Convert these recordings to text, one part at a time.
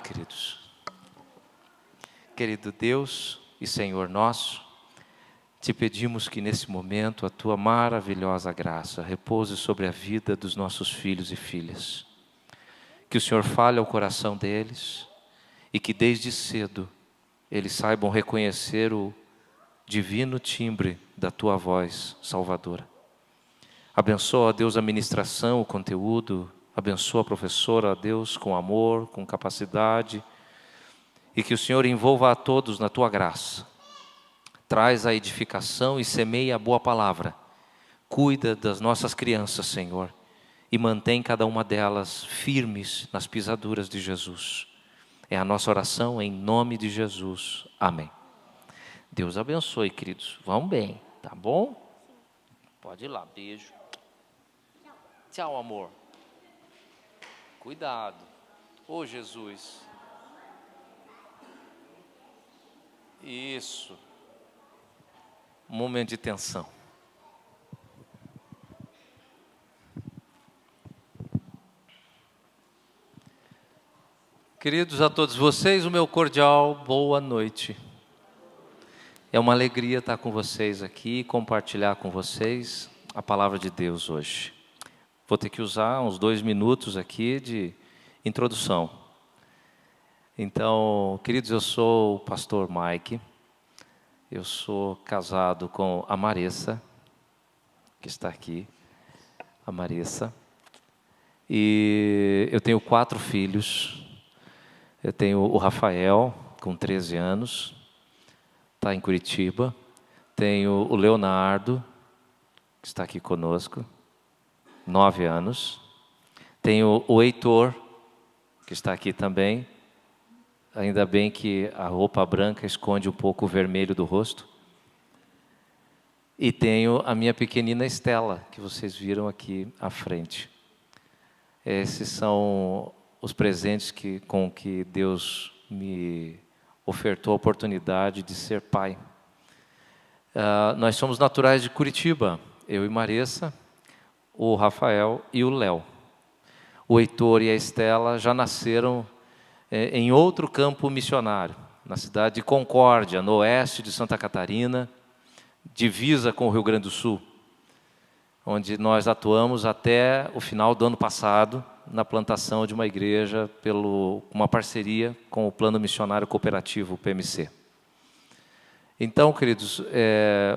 Queridos, querido Deus e Senhor nosso, te pedimos que nesse momento a tua maravilhosa graça repouse sobre a vida dos nossos filhos e filhas, que o Senhor fale ao coração deles e que desde cedo eles saibam reconhecer o divino timbre da tua voz salvadora. Abençoa, ó Deus, a ministração, o conteúdo. Abençoa a professora, ó Deus, com amor, com capacidade. E que o Senhor envolva a todos na tua graça. Traz a edificação e semeia a boa palavra. Cuida das nossas crianças, Senhor. E mantém cada uma delas firmes nas pisaduras de Jesus. É a nossa oração em nome de Jesus. Amém. Deus abençoe, queridos. Vão bem, tá bom? Pode ir lá, beijo. Tchau, amor. Cuidado. Ô, Jesus. Isso. Um momento de tensão. Queridos, a todos vocês, o meu cordial boa noite. É uma alegria estar com vocês aqui e compartilhar com vocês a palavra de Deus hoje. Vou ter que usar uns 2 minutos aqui de introdução. Então, queridos, eu sou o pastor Mike. Eu sou casado com a Marissa, que está aqui, a Marissa. E eu tenho 4 filhos. Eu tenho o Rafael, com 13 anos, está em Curitiba. Tenho o Leonardo, que está aqui conosco, 9 anos. Tenho o Heitor, que está aqui também. Ainda bem que a roupa branca esconde um pouco o vermelho do rosto. E tenho a minha pequenina Estela, que vocês viram aqui à frente. Esses são os presentes com que Deus me ofertou a oportunidade de ser pai. Nós somos naturais de Curitiba, eu e Marissa, o Rafael e o Léo. O Heitor e a Estela já nasceram em outro campo missionário, na cidade de Concórdia, no oeste de Santa Catarina, divisa com o Rio Grande do Sul, onde nós atuamos até o final do ano passado, na plantação de uma igreja, uma parceria com o Plano Missionário Cooperativo, o PMC. Então, queridos,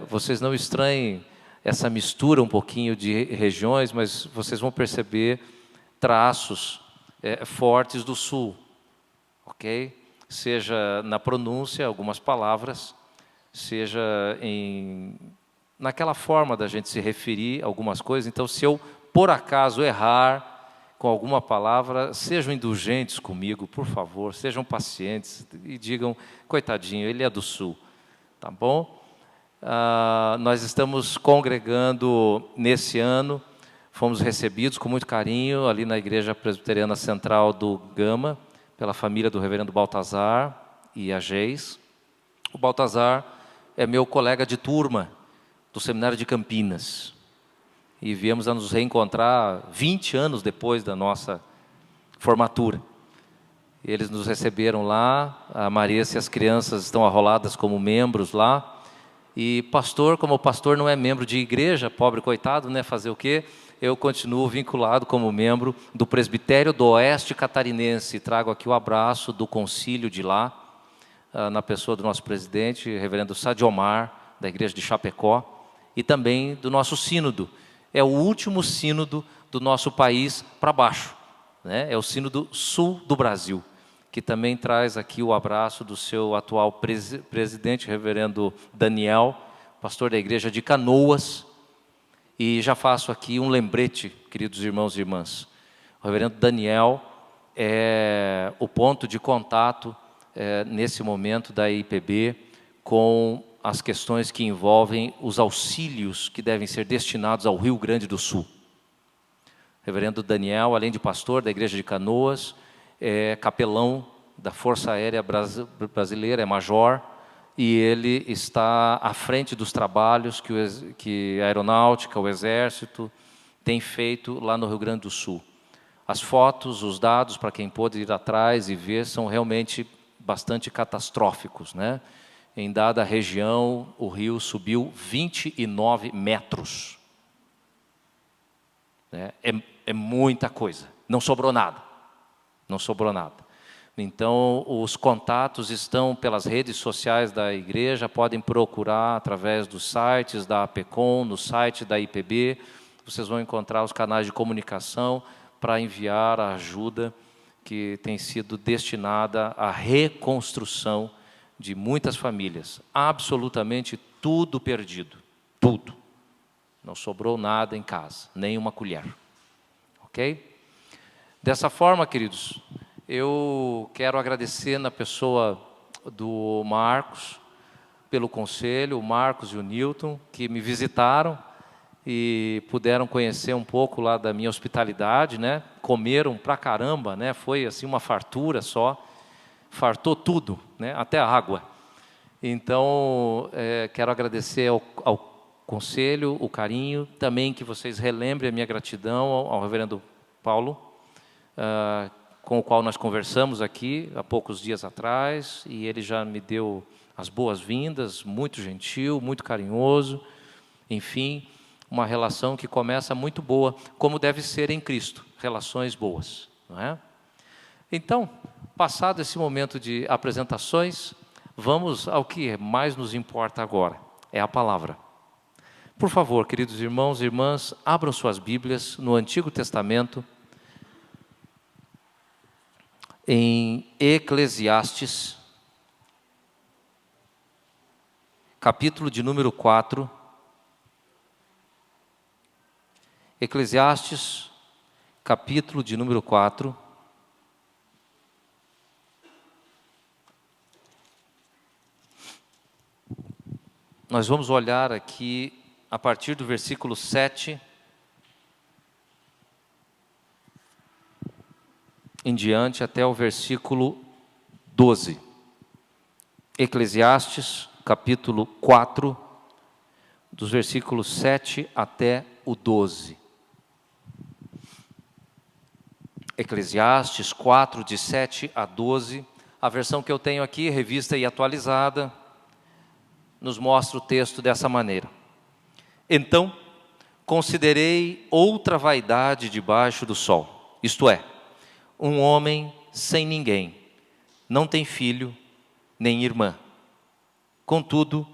vocês não estranhem essa mistura um pouquinho de regiões, mas vocês vão perceber traços fortes do Sul, ok? Seja na pronúncia, algumas palavras, seja naquela forma da gente se referir a algumas coisas. Então, se eu, por acaso, errar com alguma palavra, sejam indulgentes comigo, por favor, sejam pacientes e digam, coitadinho, ele é do Sul, tá bom? Nós estamos congregando nesse ano, fomos recebidos com muito carinho ali na Igreja Presbiteriana Central do Gama, pela família do reverendo Baltazar e a Geis. O Baltazar é meu colega de turma do Seminário de Campinas. E viemos a nos reencontrar 20 anos depois da nossa formatura. Eles nos receberam lá, a Marissa e as crianças estão arroladas como membros lá. E pastor, como o pastor não é membro de igreja, pobre coitado, né? Fazer o quê? Eu continuo vinculado como membro do Presbitério do Oeste Catarinense. Trago aqui o abraço do concílio de lá, na pessoa do nosso presidente, reverendo Sadiomar, da igreja de Chapecó, e também do nosso sínodo. É o último sínodo do nosso país para baixo, né? É o sínodo sul do Brasil, que também traz aqui o abraço do seu atual presidente, reverendo Daniel, pastor da igreja de Canoas. E já faço aqui um lembrete, queridos irmãos e irmãs. O reverendo Daniel é o ponto de contato nesse momento da IPB com as questões que envolvem os auxílios que devem ser destinados ao Rio Grande do Sul. O reverendo Daniel, além de pastor da igreja de Canoas, é capelão da Força Aérea Brasileira, é major, e ele está à frente dos trabalhos que a aeronáutica, o exército, tem feito lá no Rio Grande do Sul. As fotos, os dados, para quem pôde ir atrás e ver, são realmente bastante catastróficos, né? Em dada região, o rio subiu 29 metros. É muita coisa. Não sobrou nada. Não sobrou nada. Então, os contatos estão pelas redes sociais da igreja, podem procurar através dos sites da APECOM, no site da IPB, vocês vão encontrar os canais de comunicação para enviar a ajuda que tem sido destinada à reconstrução de muitas famílias. Absolutamente tudo perdido, tudo. Não sobrou nada em casa, nem uma colher. Ok? Dessa forma, queridos, eu quero agradecer na pessoa do Marcos, pelo conselho, o Marcos e o Newton, que me visitaram e puderam conhecer um pouco lá da minha hospitalidade, né? Comeram pra caramba, né? Foi assim uma fartura só, fartou tudo, né? Até a água. Então, quero agradecer ao conselho, o carinho, também que vocês relembrem a minha gratidão ao reverendo Paulo, com o qual nós conversamos aqui há poucos dias atrás, e ele já me deu as boas-vindas, muito gentil, muito carinhoso, enfim, uma relação que começa muito boa, como deve ser em Cristo, relações boas, não é? Então, passado esse momento de apresentações, vamos ao que mais nos importa agora, é a palavra. Por favor, queridos irmãos e irmãs, abram suas Bíblias no Antigo Testamento, em Eclesiastes, capítulo de número 4. Eclesiastes, capítulo de número 4. Nós vamos olhar aqui a partir do versículo 7 em diante até o versículo 12. Eclesiastes, capítulo 4, dos versículos 7 até o 12. Eclesiastes 4, de 7 a 12. A versão que eu tenho aqui, revista e atualizada, nos mostra o texto dessa maneira. Então, considerei outra vaidade debaixo do sol, isto é, um homem sem ninguém, não tem filho, nem irmã. Contudo,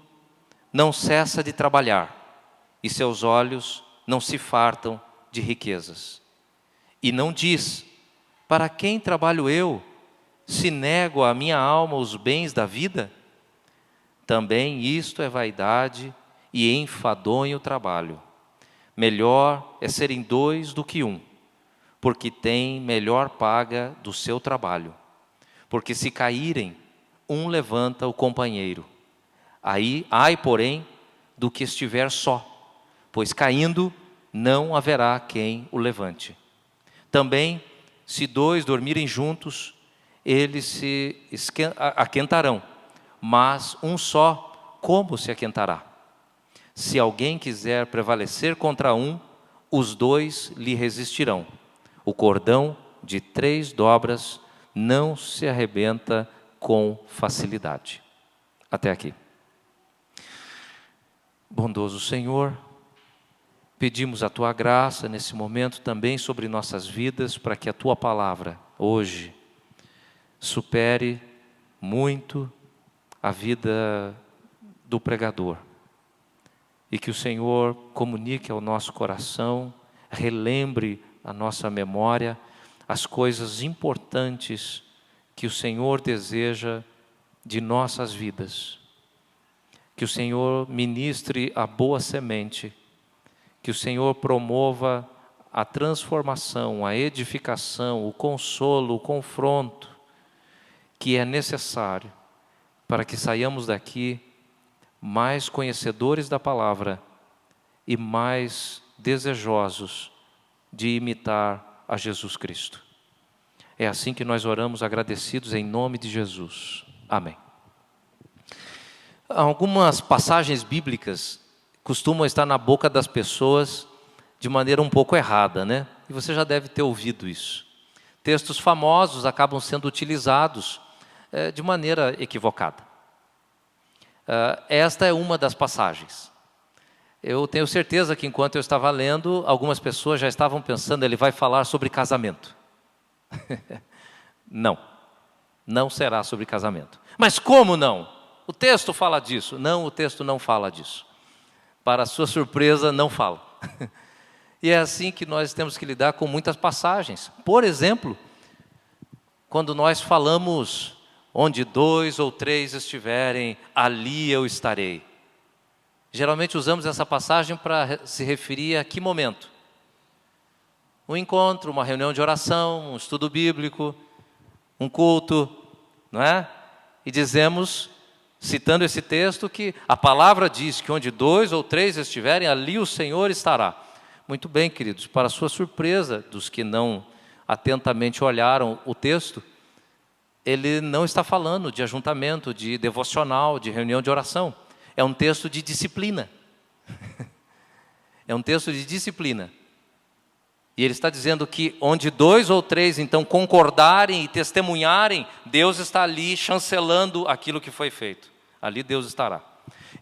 não cessa de trabalhar, e seus olhos não se fartam de riquezas. E não diz, para quem trabalho eu, se nego à minha alma os bens da vida? Também isto é vaidade e enfadonho trabalho. Melhor é serem dois do que um, porque tem melhor paga do seu trabalho. Porque se caírem, um levanta o companheiro. Ai, porém, do que estiver só, pois caindo, não haverá quem o levante. Também, se dois dormirem juntos, eles se aquentarão, mas um só, como se aquentará? Se alguém quiser prevalecer contra um, os dois lhe resistirão. O cordão de 3 dobras não se arrebenta com facilidade. Até aqui. Bondoso Senhor, pedimos a Tua graça nesse momento também sobre nossas vidas, para que a Tua palavra, hoje, supere muito a vida do pregador. E que o Senhor comunique ao nosso coração, relembre a nossa memória as coisas importantes que o Senhor deseja de nossas vidas. Que o Senhor ministre a boa semente, que o Senhor promova a transformação, a edificação, o consolo, o confronto que é necessário para que saiamos daqui mais conhecedores da palavra e mais desejosos de imitar a Jesus Cristo. É assim que nós oramos agradecidos em nome de Jesus. Amém. Algumas passagens bíblicas costumam estar na boca das pessoas de maneira um pouco errada, né? E você já deve ter ouvido isso. Textos famosos acabam sendo utilizados de maneira equivocada. Esta é uma das passagens. Eu tenho certeza que enquanto eu estava lendo, algumas pessoas já estavam pensando, ele vai falar sobre casamento. Não, não será sobre casamento. Mas como não? O texto fala disso. Não, o texto não fala disso. Para sua surpresa, não fala. E é assim que nós temos que lidar com muitas passagens. Por exemplo, quando nós falamos, onde 2 ou 3 estiverem, ali eu estarei. Geralmente usamos essa passagem para se referir a que momento? Um encontro, uma reunião de oração, um estudo bíblico, um culto, não é? E dizemos, citando esse texto, que a palavra diz que onde 2 ou 3 estiverem, ali o Senhor estará. Muito bem, queridos, para sua surpresa, dos que não atentamente olharam o texto, ele não está falando de ajuntamento, de devocional, de reunião de oração. É um texto de disciplina. É um texto de disciplina. E ele está dizendo que onde 2 ou 3, então, concordarem e testemunharem, Deus está ali chancelando aquilo que foi feito. Ali Deus estará.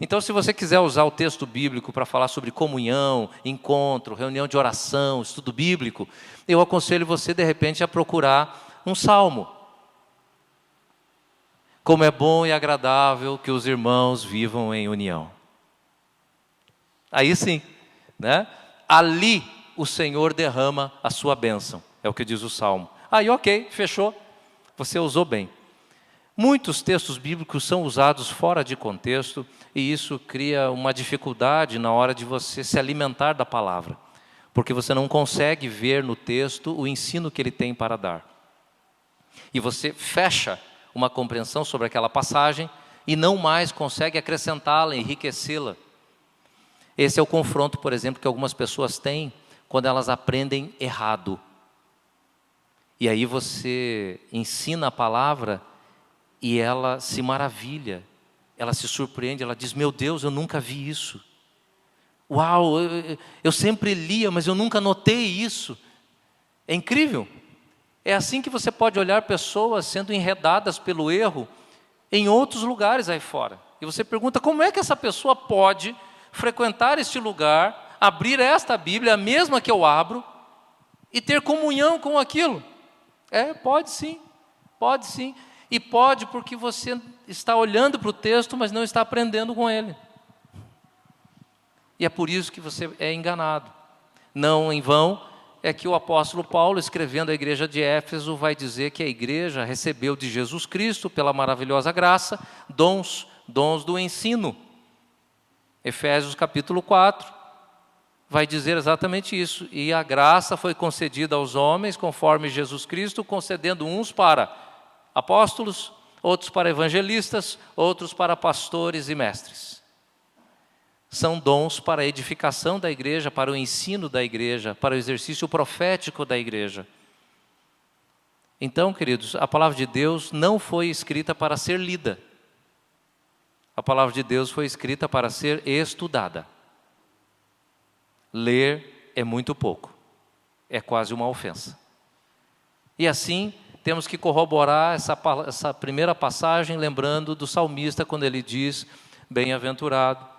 Então, se você quiser usar o texto bíblico para falar sobre comunhão, encontro, reunião de oração, estudo bíblico, eu aconselho você, de repente, a procurar um salmo. Como é bom e agradável que os irmãos vivam em união. Aí sim, né? Ali o Senhor derrama a sua bênção, é o que diz o Salmo. Aí ok, fechou, você usou bem. Muitos textos bíblicos são usados fora de contexto e isso cria uma dificuldade na hora de você se alimentar da palavra, porque você não consegue ver no texto o ensino que ele tem para dar. E você fecha uma compreensão sobre aquela passagem e não mais consegue acrescentá-la, enriquecê-la. Esse é o confronto, por exemplo, que algumas pessoas têm quando elas aprendem errado. E aí você ensina a palavra e ela se maravilha, ela se surpreende, ela diz, meu Deus, eu nunca vi isso. Uau, eu sempre lia, mas eu nunca notei isso. É incrível. É assim que você pode olhar pessoas sendo enredadas pelo erro em outros lugares aí fora. E você pergunta, como é que essa pessoa pode frequentar este lugar, abrir esta Bíblia, a mesma que eu abro, e ter comunhão com aquilo? Pode sim, pode sim. E pode porque você está olhando para o texto, mas não está aprendendo com ele. E é por isso que você é enganado. Não em vão é que o apóstolo Paulo, escrevendo à igreja de Éfeso, vai dizer que a igreja recebeu de Jesus Cristo, pela maravilhosa graça, dons do ensino. Efésios capítulo 4 vai dizer exatamente isso. E a graça foi concedida aos homens, conforme Jesus Cristo, concedendo uns para apóstolos, outros para evangelistas, outros para pastores e mestres. São dons para a edificação da igreja, para o ensino da igreja, para o exercício profético da igreja. Então, queridos, a palavra de Deus não foi escrita para ser lida. A palavra de Deus foi escrita para ser estudada. Ler é muito pouco, é quase uma ofensa. E assim, temos que corroborar essa primeira passagem, lembrando do salmista, quando ele diz, bem-aventurado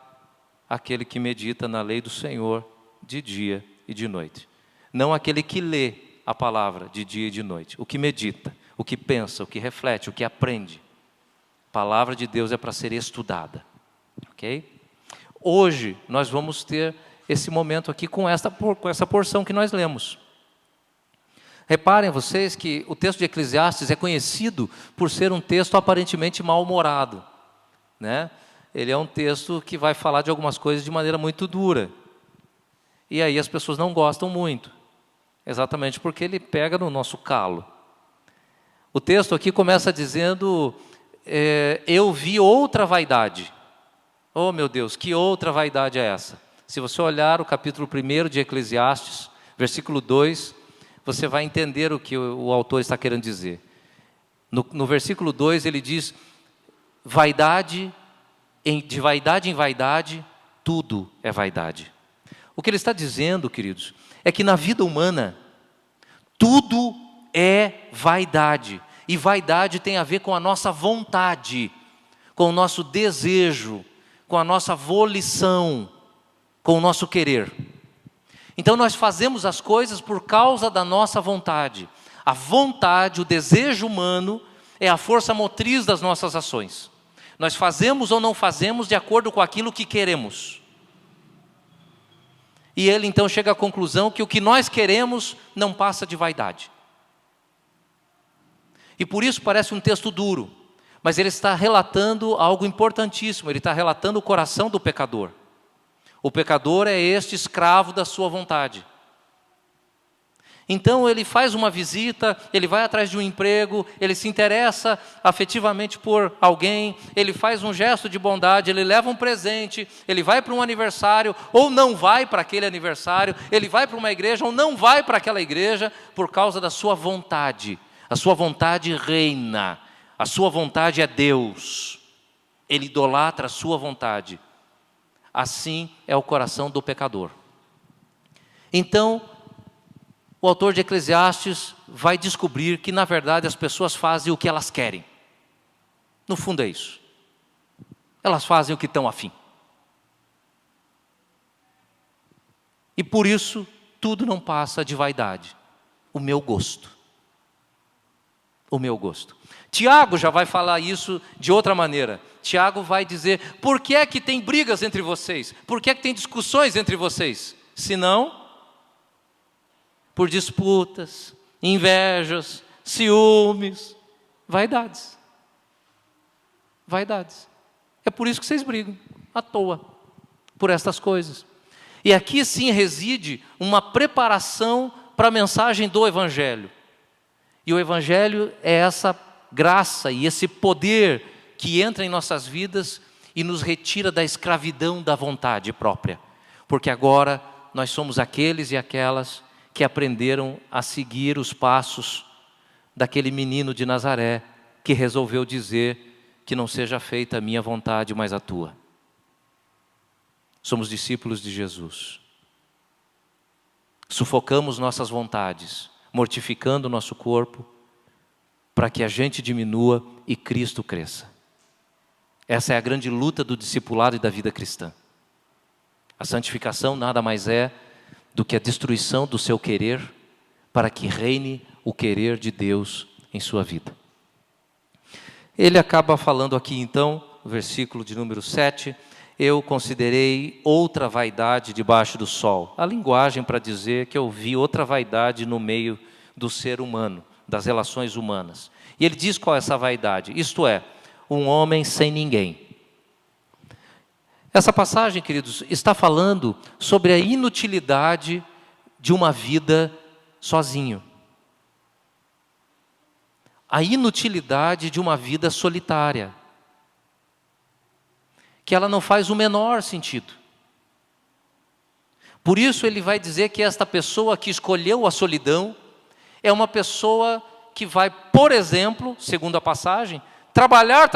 aquele que medita na lei do Senhor de dia e de noite. Não aquele que lê a palavra de dia e de noite, o que medita, o que pensa, o que reflete, o que aprende. A palavra de Deus é para ser estudada, ok? Hoje nós vamos ter esse momento aqui com essa porção que nós lemos. Reparem vocês que o texto de Eclesiastes é conhecido por ser um texto aparentemente mal-humorado, né? Ele é um texto que vai falar de algumas coisas de maneira muito dura. E aí as pessoas não gostam muito, exatamente porque ele pega no nosso calo. O texto aqui começa dizendo, eu vi outra vaidade. Oh meu Deus, que outra vaidade é essa? Se você olhar o capítulo 1 de Eclesiastes, versículo 2, você vai entender o que o autor está querendo dizer. No versículo 2 ele diz, de vaidade em vaidade, tudo é vaidade. O que ele está dizendo, queridos, é que na vida humana, tudo é vaidade. E vaidade tem a ver com a nossa vontade, com o nosso desejo, com a nossa volição, com o nosso querer. Então nós fazemos as coisas por causa da nossa vontade. A vontade, o desejo humano, é a força motriz das nossas ações. Nós fazemos ou não fazemos de acordo com aquilo que queremos. E ele então chega à conclusão que o que nós queremos não passa de vaidade. E por isso parece um texto duro, mas ele está relatando algo importantíssimo, ele está relatando o coração do pecador. O pecador é este escravo da sua vontade. Então ele faz uma visita, ele vai atrás de um emprego, ele se interessa afetivamente por alguém, ele faz um gesto de bondade, ele leva um presente, ele vai para um aniversário ou não vai para aquele aniversário, ele vai para uma igreja ou não vai para aquela igreja por causa da sua vontade. A sua vontade reina, a sua vontade é Deus. Ele idolatra a sua vontade. Assim é o coração do pecador. Então, o autor de Eclesiastes vai descobrir que, na verdade, as pessoas fazem o que elas querem. No fundo é isso. Elas fazem o que estão afim. E por isso, tudo não passa de vaidade. O meu gosto. O meu gosto. Tiago já vai falar isso de outra maneira. Tiago vai dizer, por que é que tem brigas entre vocês? Por que é que tem discussões entre vocês? Senão, por disputas, invejas, ciúmes, vaidades. Vaidades. É por isso que vocês brigam, à toa, por estas coisas. E aqui sim reside uma preparação para a mensagem do Evangelho. E o Evangelho é essa graça e esse poder que entra em nossas vidas e nos retira da escravidão da vontade própria. Porque agora nós somos aqueles e aquelas que aprenderam a seguir os passos daquele menino de Nazaré que resolveu dizer que não seja feita a minha vontade, mas a tua. Somos discípulos de Jesus. Sufocamos nossas vontades, mortificando o nosso corpo, para que a gente diminua e Cristo cresça. Essa é a grande luta do discipulado e da vida cristã. A santificação nada mais é do que a destruição do seu querer, para que reine o querer de Deus em sua vida. Ele acaba falando aqui então, no versículo de número 7, eu considerei outra vaidade debaixo do sol. A linguagem para dizer que eu vi outra vaidade no meio do ser humano, das relações humanas. E ele diz qual é essa vaidade, isto é, um homem sem ninguém. Essa passagem, queridos, está falando sobre a inutilidade de uma vida sozinho. A inutilidade de uma vida solitária. Que ela não faz o menor sentido. Por isso ele vai dizer que esta pessoa que escolheu a solidão é uma pessoa que vai, por exemplo, segundo a passagem, trabalhar,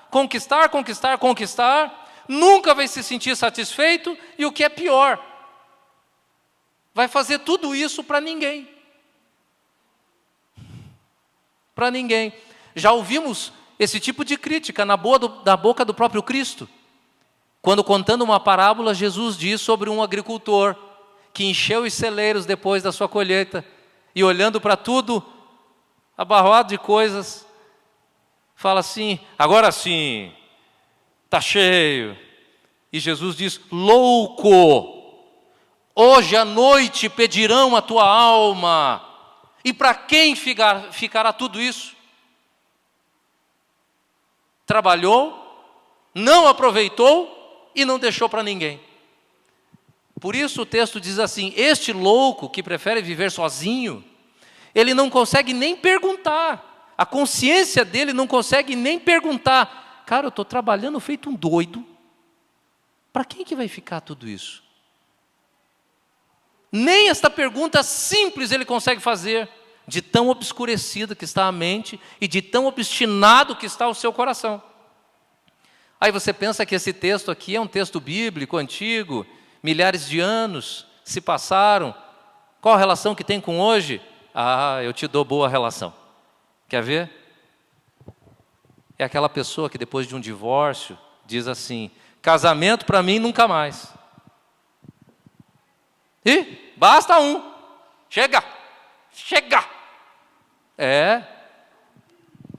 conquistar, nunca vai se sentir satisfeito e o que é pior, vai fazer tudo isso para ninguém. Para ninguém. Já ouvimos esse tipo de crítica da boca do próprio Cristo. Quando contando uma parábola, Jesus diz sobre um agricultor que encheu os celeiros depois da sua colheita e olhando para tudo, abarroado de coisas, fala assim, agora sim, está cheio. E Jesus diz, louco, hoje à noite pedirão a tua alma. E para quem ficará tudo isso? Trabalhou, não aproveitou e não deixou para ninguém. Por isso o texto diz assim, este louco que prefere viver sozinho, ele não consegue nem perguntar, a consciência dele não consegue nem perguntar, cara, eu estou trabalhando feito um doido, para quem que vai ficar tudo isso? Nem esta pergunta simples ele consegue fazer, de tão obscurecida que está a mente e de tão obstinado que está o seu coração. Aí você pensa que esse texto aqui é um texto bíblico, antigo, milhares de anos se passaram, qual a relação que tem com hoje? Ah, eu te dou boa relação. Quer ver? É aquela pessoa que depois de um divórcio diz assim: casamento para mim nunca mais. E basta um. Chega.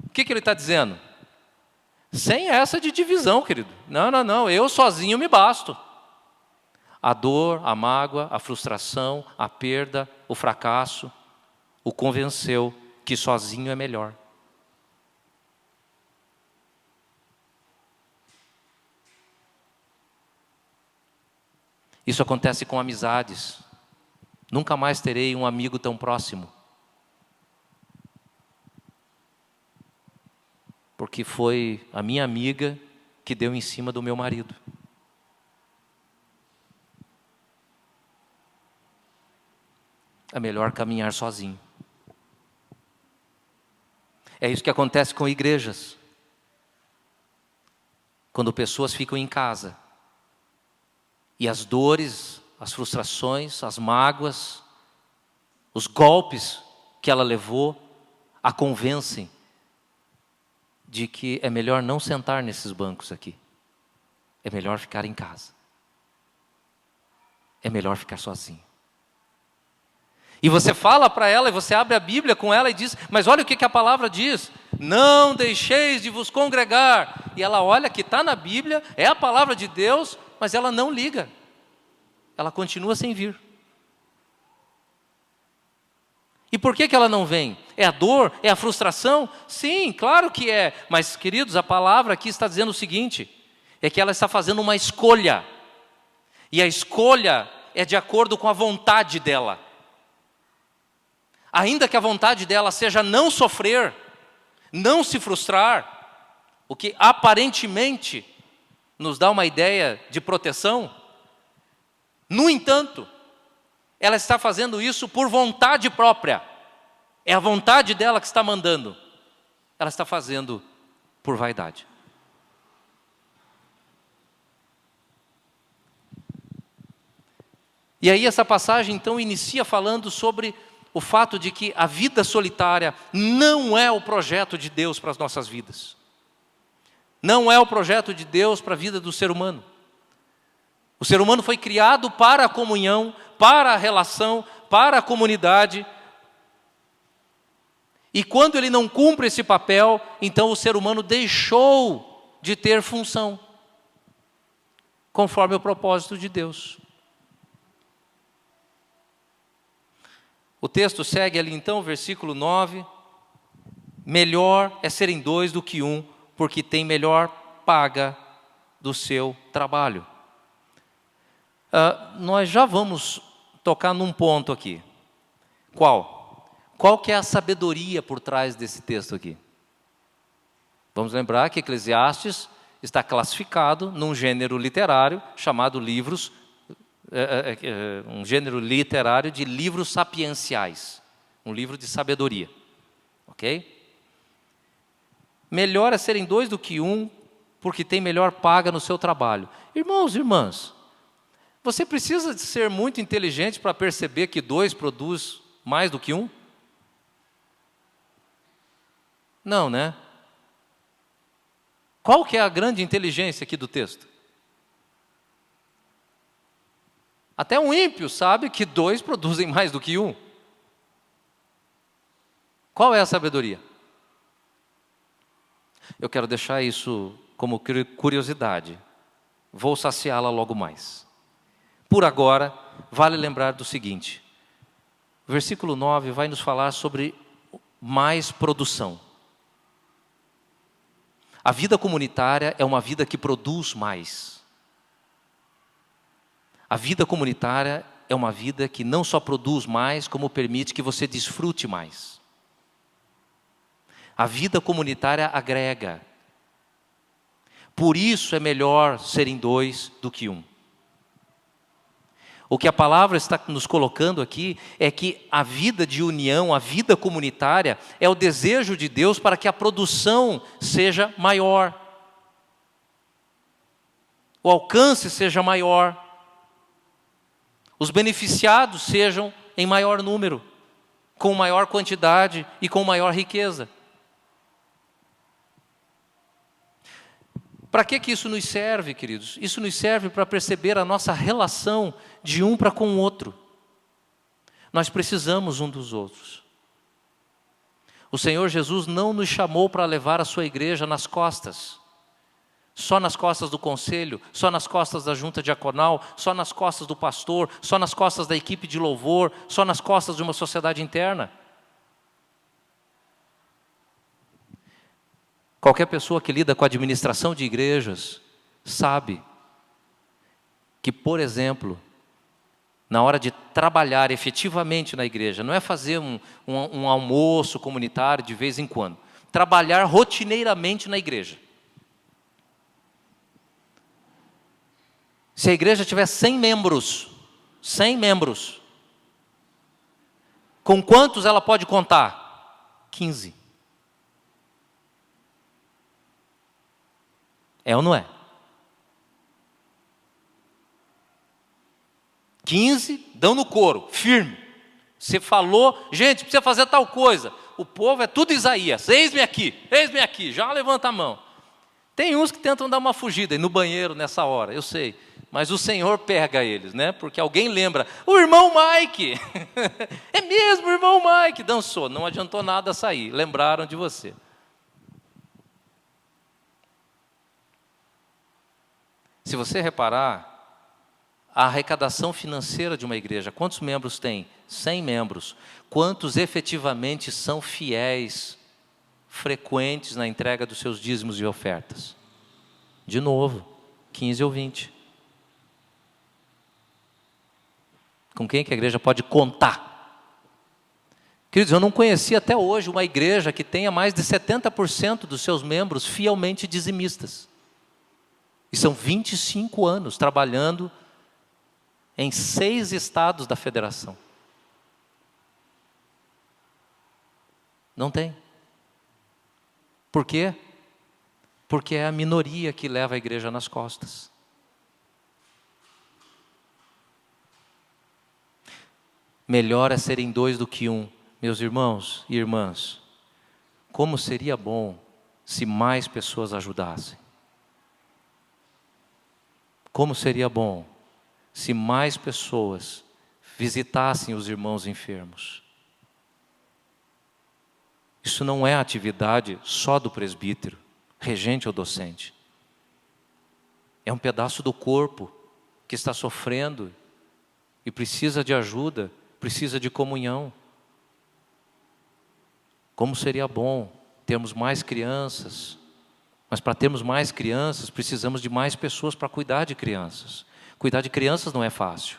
O que ele está dizendo? Sem essa de divisão, querido. Não, eu sozinho me basto. A dor, a mágoa, a frustração, a perda, o fracasso, o convenceu que sozinho é melhor. Isso acontece com amizades. Nunca mais terei um amigo tão próximo. Porque foi a minha amiga que deu em cima do meu marido. É melhor caminhar sozinho. É isso que acontece com igrejas. Quando pessoas ficam em casa e as dores, as frustrações, as mágoas, os golpes que ela levou a convencem de que é melhor não sentar nesses bancos aqui. É melhor ficar em casa. É melhor ficar sozinho. E você fala para ela, e você abre a Bíblia com ela e diz: mas olha o que a palavra diz. Não deixeis de vos congregar. E ela olha que está na Bíblia, é a palavra de Deus, mas ela não liga. Ela continua sem vir. E por que ela não vem? É a dor? É a frustração? Sim, claro que é. Mas, queridos, a palavra aqui está dizendo o seguinte: é que ela está fazendo uma escolha. E a escolha é de acordo com a vontade dela. Ainda que a vontade dela seja não sofrer, não se frustrar, o que aparentemente nos dá uma ideia de proteção, no entanto, ela está fazendo isso por vontade própria. É a vontade dela que está mandando. Ela está fazendo por vaidade. E aí essa passagem então inicia falando sobre o fato de que a vida solitária não é o projeto de Deus para as nossas vidas. Não é o projeto de Deus para a vida do ser humano. O ser humano foi criado para a comunhão, para a relação, para a comunidade. E quando ele não cumpre esse papel, então o ser humano deixou de ter função, conforme o propósito de Deus. O texto segue ali então, versículo 9. Melhor é serem dois do que um, porque tem melhor paga do seu trabalho. Nós já vamos tocar num ponto aqui. Qual? Qual que é a sabedoria por trás desse texto aqui? Vamos lembrar que Eclesiastes está classificado num gênero literário chamado livros, um gênero literário de livros sapienciais, um livro de sabedoria, ok? Melhor é serem dois do que um, porque tem melhor paga no seu trabalho. Irmãos e irmãs, você precisa de ser muito inteligente para perceber que dois produz mais do que um? Não, né? Qual que é a grande inteligência aqui do texto? Até um ímpio sabe que dois produzem mais do que um. Qual é a sabedoria? Eu quero deixar isso como curiosidade. Vou saciá-la logo mais. Por agora, vale lembrar do seguinte. O versículo 9 vai nos falar sobre mais produção. A vida comunitária é uma vida que produz mais. A vida comunitária é uma vida que não só produz mais, como permite que você desfrute mais. A vida comunitária agrega. Por isso é melhor serem dois do que um. O que a palavra está nos colocando aqui é que a vida de união, a vida comunitária, é o desejo de Deus para que a produção seja maior. O alcance seja maior. Os beneficiados sejam em maior número. com maior quantidade e com maior riqueza. Para que isso nos serve, queridos? Isso nos serve para perceber a nossa relação de um para com o outro. Nós precisamos um dos outros. O Senhor Jesus não nos chamou para levar a sua igreja nas costas. Só nas costas do conselho, só nas costas da junta diaconal, só nas costas do pastor, só nas costas da equipe de louvor, só nas costas de uma sociedade interna. Qualquer pessoa que lida com a administração de igrejas sabe que, por exemplo, na hora de trabalhar efetivamente na igreja, não é fazer um almoço comunitário de vez em quando, trabalhar rotineiramente na igreja. Se a igreja tiver 100 membros, com quantos ela pode contar? 15. É ou não é? 15 dão no couro, firme. Você falou, gente, precisa fazer tal coisa. O povo é tudo Isaías, eis-me aqui, já levanta a mão. Tem uns que tentam dar uma fugida, e no banheiro nessa hora, eu sei. Mas o Senhor pega eles, né? Porque alguém lembra, o irmão Mike, é mesmo, o irmão Mike dançou, não adiantou nada sair, lembraram de você. Se você reparar, a arrecadação financeira de uma igreja, quantos membros tem? 100 membros. Quantos efetivamente são fiéis, frequentes na entrega dos seus dízimos e ofertas? De novo, 15 ou 20. Com quem que a igreja pode contar? Queridos, eu não conheci até hoje uma igreja que tenha mais de 70% dos seus membros fielmente dizimistas. E são 25 anos trabalhando em 6 estados da federação. Não tem. Por quê? Porque é a minoria que leva a igreja nas costas. Melhor é serem 2 do que 1. Meus irmãos e irmãs, como seria bom se mais pessoas ajudassem. Como seria bom se mais pessoas visitassem os irmãos enfermos. Isso não é atividade só do presbítero, regente ou docente. É um pedaço do corpo que está sofrendo e precisa de ajuda, precisa de comunhão. Como seria bom termos mais crianças, mas para termos mais crianças, precisamos de mais pessoas para cuidar de crianças. Cuidar de crianças não é fácil.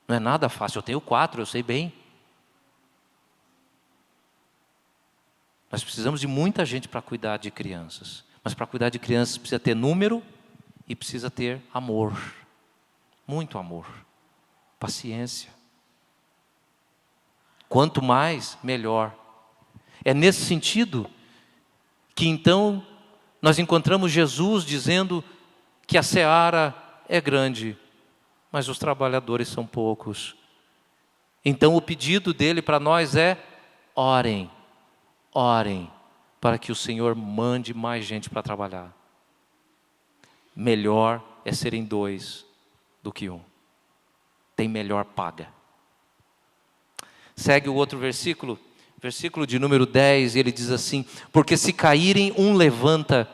Não é nada fácil. Eu tenho 4, eu sei bem. Nós precisamos de muita gente para cuidar de crianças. Mas para cuidar de crianças precisa ter número e precisa ter amor. Muito amor. Paciência. Quanto mais, melhor. É nesse sentido que então nós encontramos Jesus dizendo que a seara é grande, mas os trabalhadores são poucos. Então o pedido dele para nós é: orem, orem, para que o Senhor mande mais gente para trabalhar. Melhor é serem 2 do que 1. Tem melhor paga. Segue o outro versículo. Versículo de número 10, ele diz assim: porque se caírem, um levanta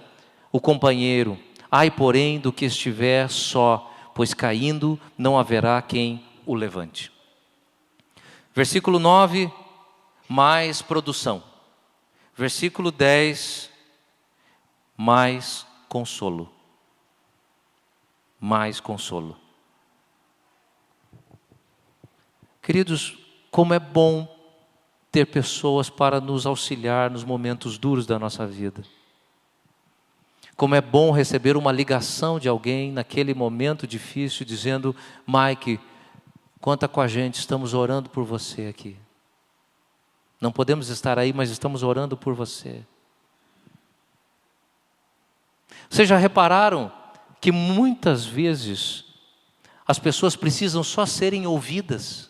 o companheiro. Ai, porém, do que estiver só, pois caindo não haverá quem o levante. Versículo 9, mais produção. Versículo 10, mais consolo. Mais consolo. Queridos, como é bom ter pessoas para nos auxiliar nos momentos duros da nossa vida. Como é bom receber uma ligação de alguém naquele momento difícil, dizendo: Mike, conta com a gente, estamos orando por você aqui. Não podemos estar aí, mas estamos orando por você. Vocês já repararam que muitas vezes as pessoas precisam só serem ouvidas?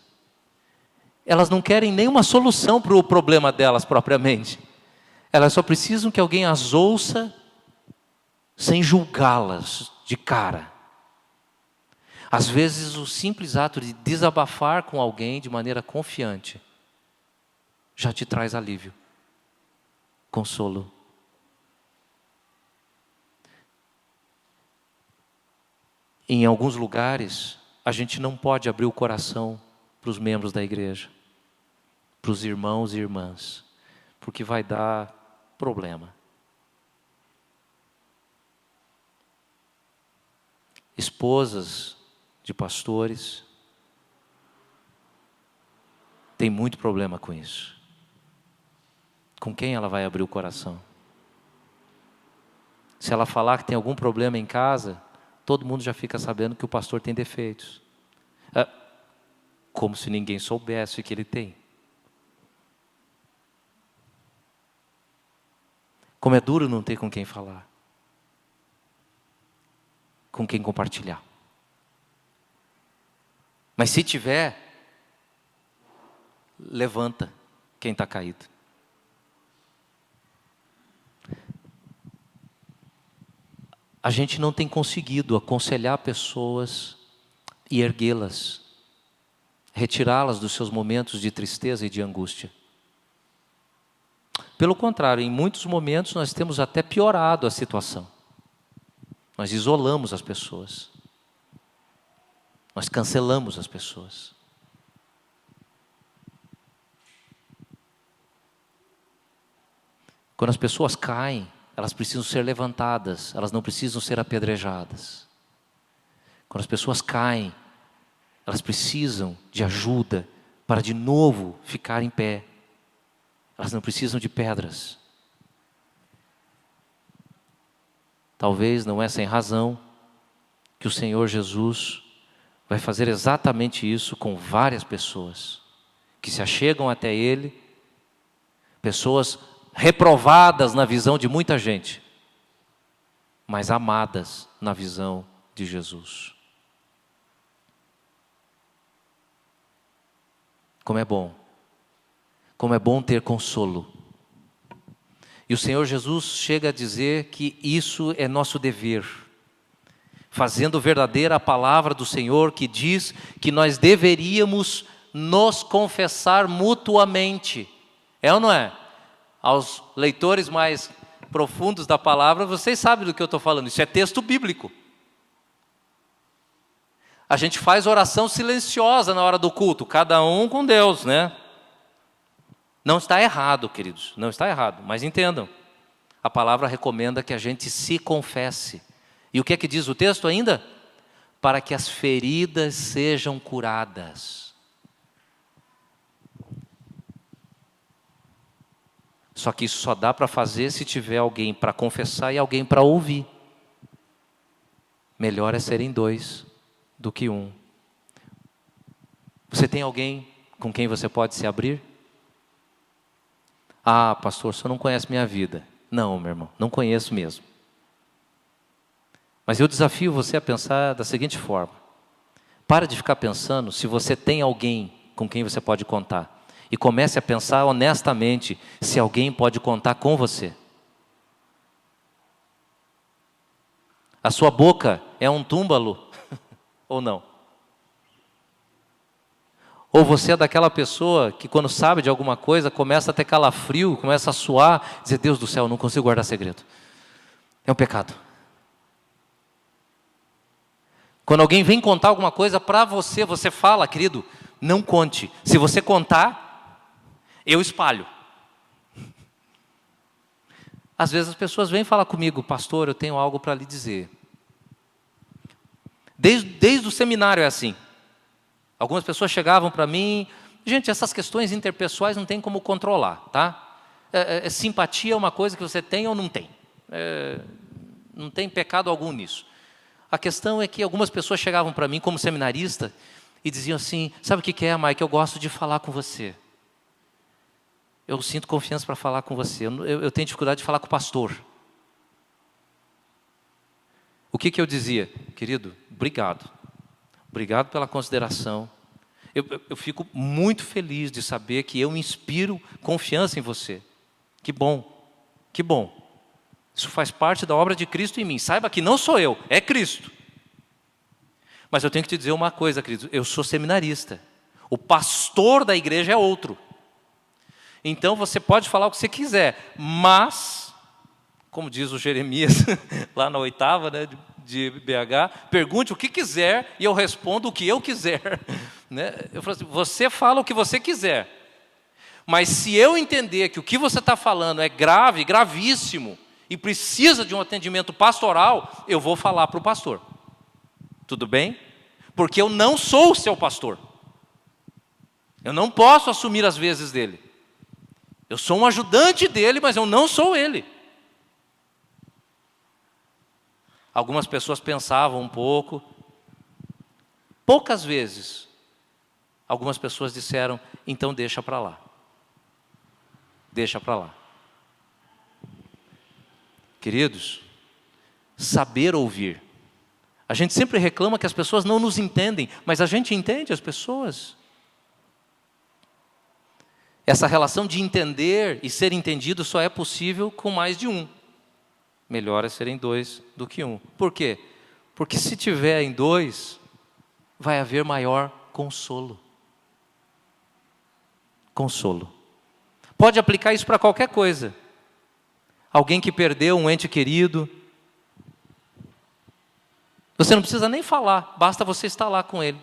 Elas não querem nenhuma solução para o problema delas propriamente. Elas só precisam que alguém as ouça sem julgá-las de cara. Às vezes o simples ato de desabafar com alguém de maneira confiante já te traz alívio, consolo. Em alguns lugares, a gente não pode abrir o coração para os membros da igreja, para os irmãos e irmãs, porque vai dar problema. Esposas de pastores têm muito problema com isso. Com quem ela vai abrir o coração? Se ela falar que tem algum problema em casa, todo mundo já fica sabendo que o pastor tem defeitos. Como se ninguém soubesse que ele tem. Como é duro não ter com quem falar. Com quem compartilhar. Mas se tiver, levanta quem está caído. A gente não tem conseguido aconselhar pessoas e erguê-las, retirá-las dos seus momentos de tristeza e de angústia. Pelo contrário, em muitos momentos nós temos até piorado a situação. Nós isolamos as pessoas. Nós cancelamos as pessoas. Quando as pessoas caem, elas precisam ser levantadas, elas não precisam ser apedrejadas. Quando as pessoas caem, elas precisam de ajuda para de novo ficar em pé. Elas não precisam de pedras. Talvez não é sem razão que o Senhor Jesus vai fazer exatamente isso com várias pessoas que se achegam até Ele, pessoas reprovadas na visão de muita gente, mas amadas na visão de Jesus. Como é bom ter consolo. E o Senhor Jesus chega a dizer que isso é nosso dever, fazendo verdadeira a palavra do Senhor que diz que nós deveríamos nos confessar mutuamente. É ou não é? Aos leitores mais profundos da palavra, vocês sabem do que eu estou falando, isso é texto bíblico. A gente faz oração silenciosa na hora do culto, cada um com Deus, né? Não está errado, queridos, não está errado, mas entendam, a palavra recomenda que a gente se confesse. E o que é que diz o texto ainda? Para que as feridas sejam curadas. Só que isso só dá para fazer se tiver alguém para confessar e alguém para ouvir. Melhor é serem dois do que um. Você tem alguém com quem você pode se abrir? Ah, pastor, o senhor não conhece minha vida. Não, meu irmão, não conheço mesmo. Mas eu desafio você a pensar da seguinte forma. Para de ficar pensando se você tem alguém com quem você pode contar. E comece a pensar honestamente se alguém pode contar com você. A sua boca é um túmbalo ou não? Ou você é daquela pessoa que quando sabe de alguma coisa começa a ter calafrio, começa a suar, dizer, Deus do céu, eu não consigo guardar segredo. É um pecado. Quando alguém vem contar alguma coisa para você, você fala, querido, não conte. Se você contar, eu espalho. Às vezes as pessoas vêm falar comigo, pastor, eu tenho algo para lhe dizer. Desde o seminário é assim. Algumas pessoas chegavam para mim, gente, essas questões interpessoais não tem como controlar, tá? Simpatia é uma coisa que você tem ou não tem. Não tem pecado algum nisso. A questão é que algumas pessoas chegavam para mim como seminarista e diziam assim, sabe o que é, Mike? Eu gosto de falar com você. Eu sinto confiança para falar com você. Eu tenho dificuldade de falar com o pastor. O que eu dizia? Querido, obrigado. Obrigado pela consideração. Eu fico muito feliz de saber que eu inspiro confiança em você. Que bom, que bom. Isso faz parte da obra de Cristo em mim. Saiba que não sou eu, é Cristo. Mas eu tenho que te dizer uma coisa, querido. Eu sou seminarista. O pastor da igreja é outro. Então você pode falar o que você quiser, mas, como diz o Jeremias, lá na 8ª, né, de BH, pergunte o que quiser e eu respondo o que eu quiser. Né? Eu falo assim, você fala o que você quiser, mas se eu entender que o que você está falando é grave, gravíssimo, e precisa de um atendimento pastoral, eu vou falar para o pastor. Tudo bem? Porque eu não sou o seu pastor. Eu não posso assumir as vezes dele. Eu sou um ajudante dele, mas eu não sou ele. Algumas pessoas pensavam um pouco. Poucas vezes, algumas pessoas disseram, então deixa para lá. Deixa para lá. Queridos, saber ouvir. A gente sempre reclama que as pessoas não nos entendem, mas a gente entende as pessoas. Essa relação de entender e ser entendido só é possível com mais de um. Melhor é serem 2 do que 1. Por quê? Porque se tiver em 2, vai haver maior consolo. Consolo. Pode aplicar isso para qualquer coisa. Alguém que perdeu um ente querido. Você não precisa nem falar, basta você estar lá com ele.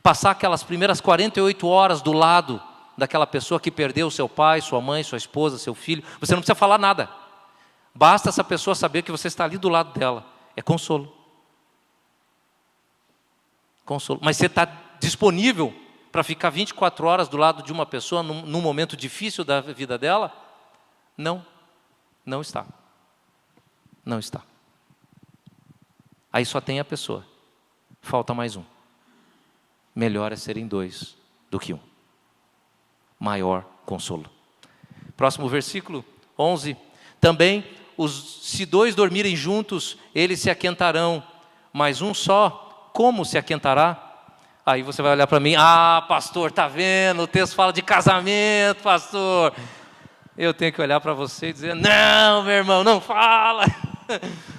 Passar aquelas primeiras 48 horas do lado daquela pessoa que perdeu seu pai, sua mãe, sua esposa, seu filho. Você não precisa falar nada. Basta essa pessoa saber que você está ali do lado dela. É consolo. Consolo. Mas você está disponível para ficar 24 horas do lado de uma pessoa num momento difícil da vida dela? Não. Não está. Não está. Aí só tem a pessoa. Falta mais um. Melhor é serem 2 do que 1. Maior consolo. Próximo versículo, 11. Também, se 2 dormirem juntos, eles se aquentarão. Mas um só, como se aquentará? Aí você vai olhar para mim, pastor, está vendo? O texto fala de casamento, pastor. Eu tenho que olhar para você e dizer, não, meu irmão, não fala.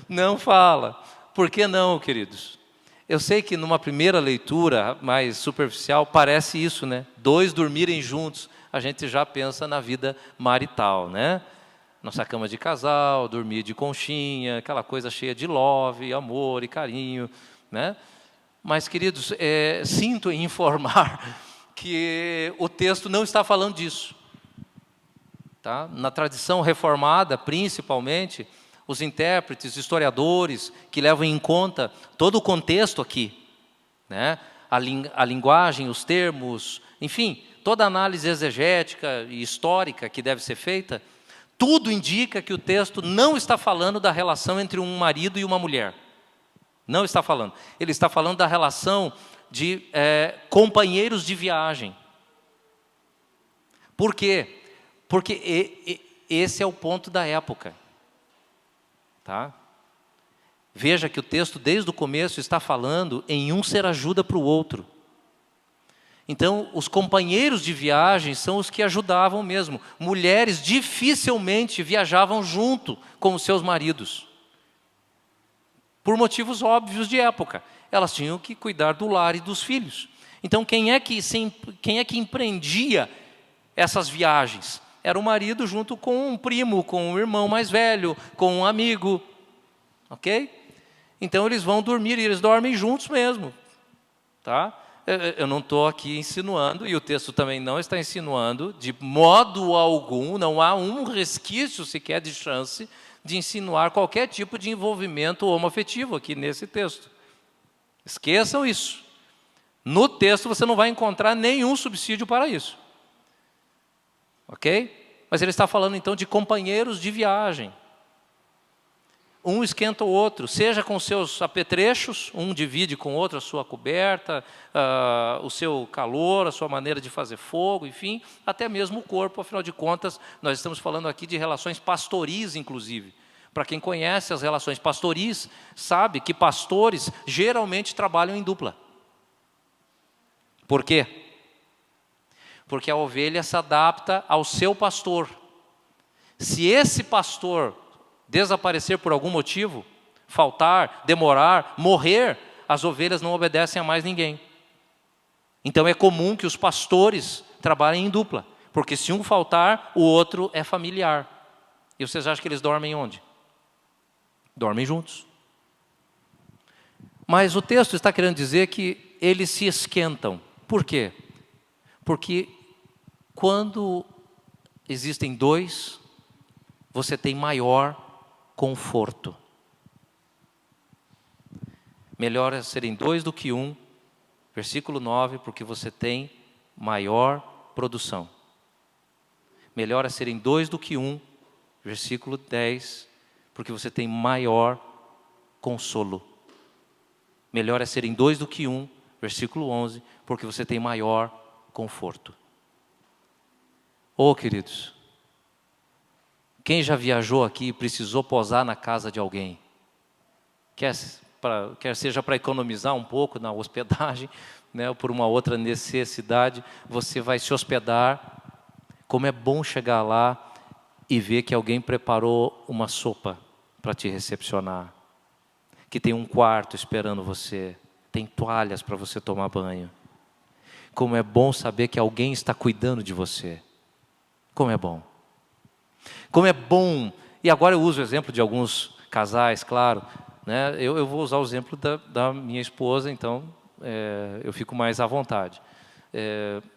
Não fala. Por que não, queridos? Eu sei que numa primeira leitura mais superficial parece isso, né? 2 dormirem juntos, a gente já pensa na vida marital, né? Nossa cama de casal, dormir de conchinha, aquela coisa cheia de love, amor e carinho, né? Mas, queridos, sinto em informar que o texto não está falando disso. Tá? Na tradição reformada, principalmente, os intérpretes, historiadores, que levam em conta todo o contexto aqui, né? A linguagem, os termos, enfim, toda a análise exegética e histórica que deve ser feita, tudo indica que o texto não está falando da relação entre um marido e uma mulher. Não está falando. Ele está falando da relação de companheiros de viagem. Por quê? Porque esse é o ponto da época. Tá? Veja que o texto, desde o começo, está falando em um ser ajuda para o outro. Então, os companheiros de viagem são os que ajudavam mesmo. Mulheres dificilmente viajavam junto com os seus maridos. Por motivos óbvios de época. Elas tinham que cuidar do lar e dos filhos. Então, quem é que empreendia essas viagens? Era o marido junto com um primo, com um irmão mais velho, com um amigo. Ok? Então, eles vão dormir, e eles dormem juntos mesmo. Tá? Eu não estou aqui insinuando, e o texto também não está insinuando, de modo algum, não há um resquício sequer de chance de insinuar qualquer tipo de envolvimento homoafetivo aqui nesse texto. Esqueçam isso. No texto você não vai encontrar nenhum subsídio para isso. Ok? Mas ele está falando então de companheiros de viagem. Um esquenta o outro, seja com seus apetrechos, um divide com o outro a sua coberta, o seu calor, a sua maneira de fazer fogo, enfim, até mesmo o corpo, afinal de contas, nós estamos falando aqui de relações pastoris, inclusive. Para quem conhece as relações pastoris, sabe que pastores geralmente trabalham em dupla. Por quê? Porque a ovelha se adapta ao seu pastor. Se esse pastor desaparecer por algum motivo, faltar, demorar, morrer, as ovelhas não obedecem a mais ninguém. Então é comum que os pastores trabalhem em dupla, porque se um faltar, o outro é familiar. E vocês acham que eles dormem onde? Dormem juntos. Mas o texto está querendo dizer que eles se esquentam. Por quê? Porque quando existem dois, você tem maior conforto. Melhor é serem dois do que um, versículo 9, porque você tem maior produção. Melhor é serem dois do que um, versículo 10, porque você tem maior consolo. Melhor é serem dois do que um, versículo 11, porque você tem maior conforto. Oh, queridos, quem já viajou aqui e precisou posar na casa de alguém, quer seja para economizar um pouco na hospedagem, né, ou por uma outra necessidade, você vai se hospedar. Como é bom chegar lá e ver que alguém preparou uma sopa para te recepcionar, que tem um quarto esperando você, tem toalhas para você tomar banho. Como é bom saber que alguém está cuidando de você. Como é bom. Como é bom, e agora eu uso o exemplo de alguns casais, claro, né? Eu vou usar o exemplo da minha esposa, então eu fico mais à vontade.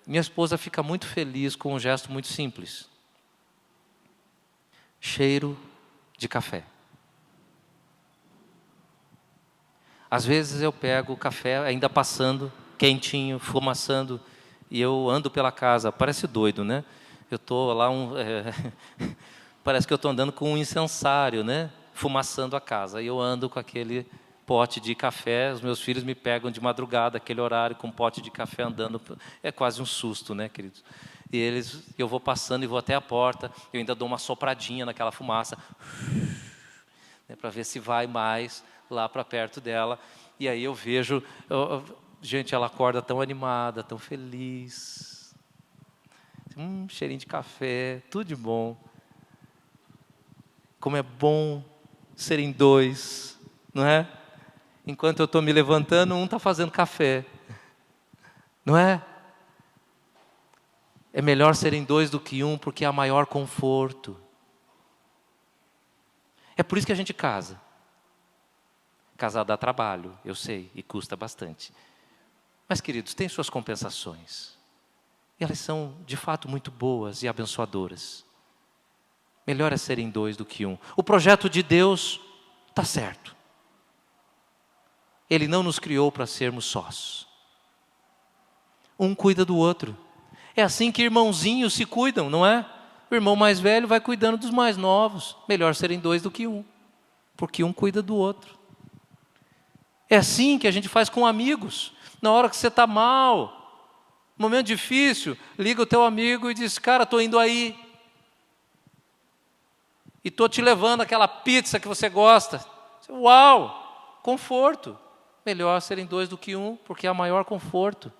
Minha esposa fica muito feliz com um gesto muito simples. Cheiro de café. Às vezes eu pego o café ainda passando, quentinho, fumaçando, e eu ando pela casa, parece doido, né? Eu estou lá, parece que eu estou andando com um incensário, né? Fumaçando a casa. E eu ando com aquele pote de café, os meus filhos me pegam de madrugada, aquele horário, com um pote de café andando. É quase um susto, né, queridos? E eu vou passando e vou até a porta, eu ainda dou uma sopradinha naquela fumaça, né, para ver se vai mais lá para perto dela. E aí eu vejo, gente, ela acorda tão animada, tão feliz. Cheirinho de café, tudo de bom. Como é bom serem dois, não é? Enquanto eu estou me levantando, um está fazendo café. Não é? É melhor serem dois do que um, porque há maior conforto. É por isso que a gente casa. Casar dá trabalho, eu sei, e custa bastante. Mas, queridos, tem suas compensações. E elas são, de fato, muito boas e abençoadoras. Melhor é serem dois do que um. O projeto de Deus está certo. Ele não nos criou para sermos sós. Um cuida do outro. É assim que irmãozinhos se cuidam, não é? O irmão mais velho vai cuidando dos mais novos. Melhor serem dois do que um, porque um cuida do outro. É assim que a gente faz com amigos. Na hora que você está mal, momento difícil, liga o teu amigo e diz: cara, estou indo aí. E estou te levando aquela pizza que você gosta. Uau! Conforto. Melhor serem dois do que um, porque há maior conforto.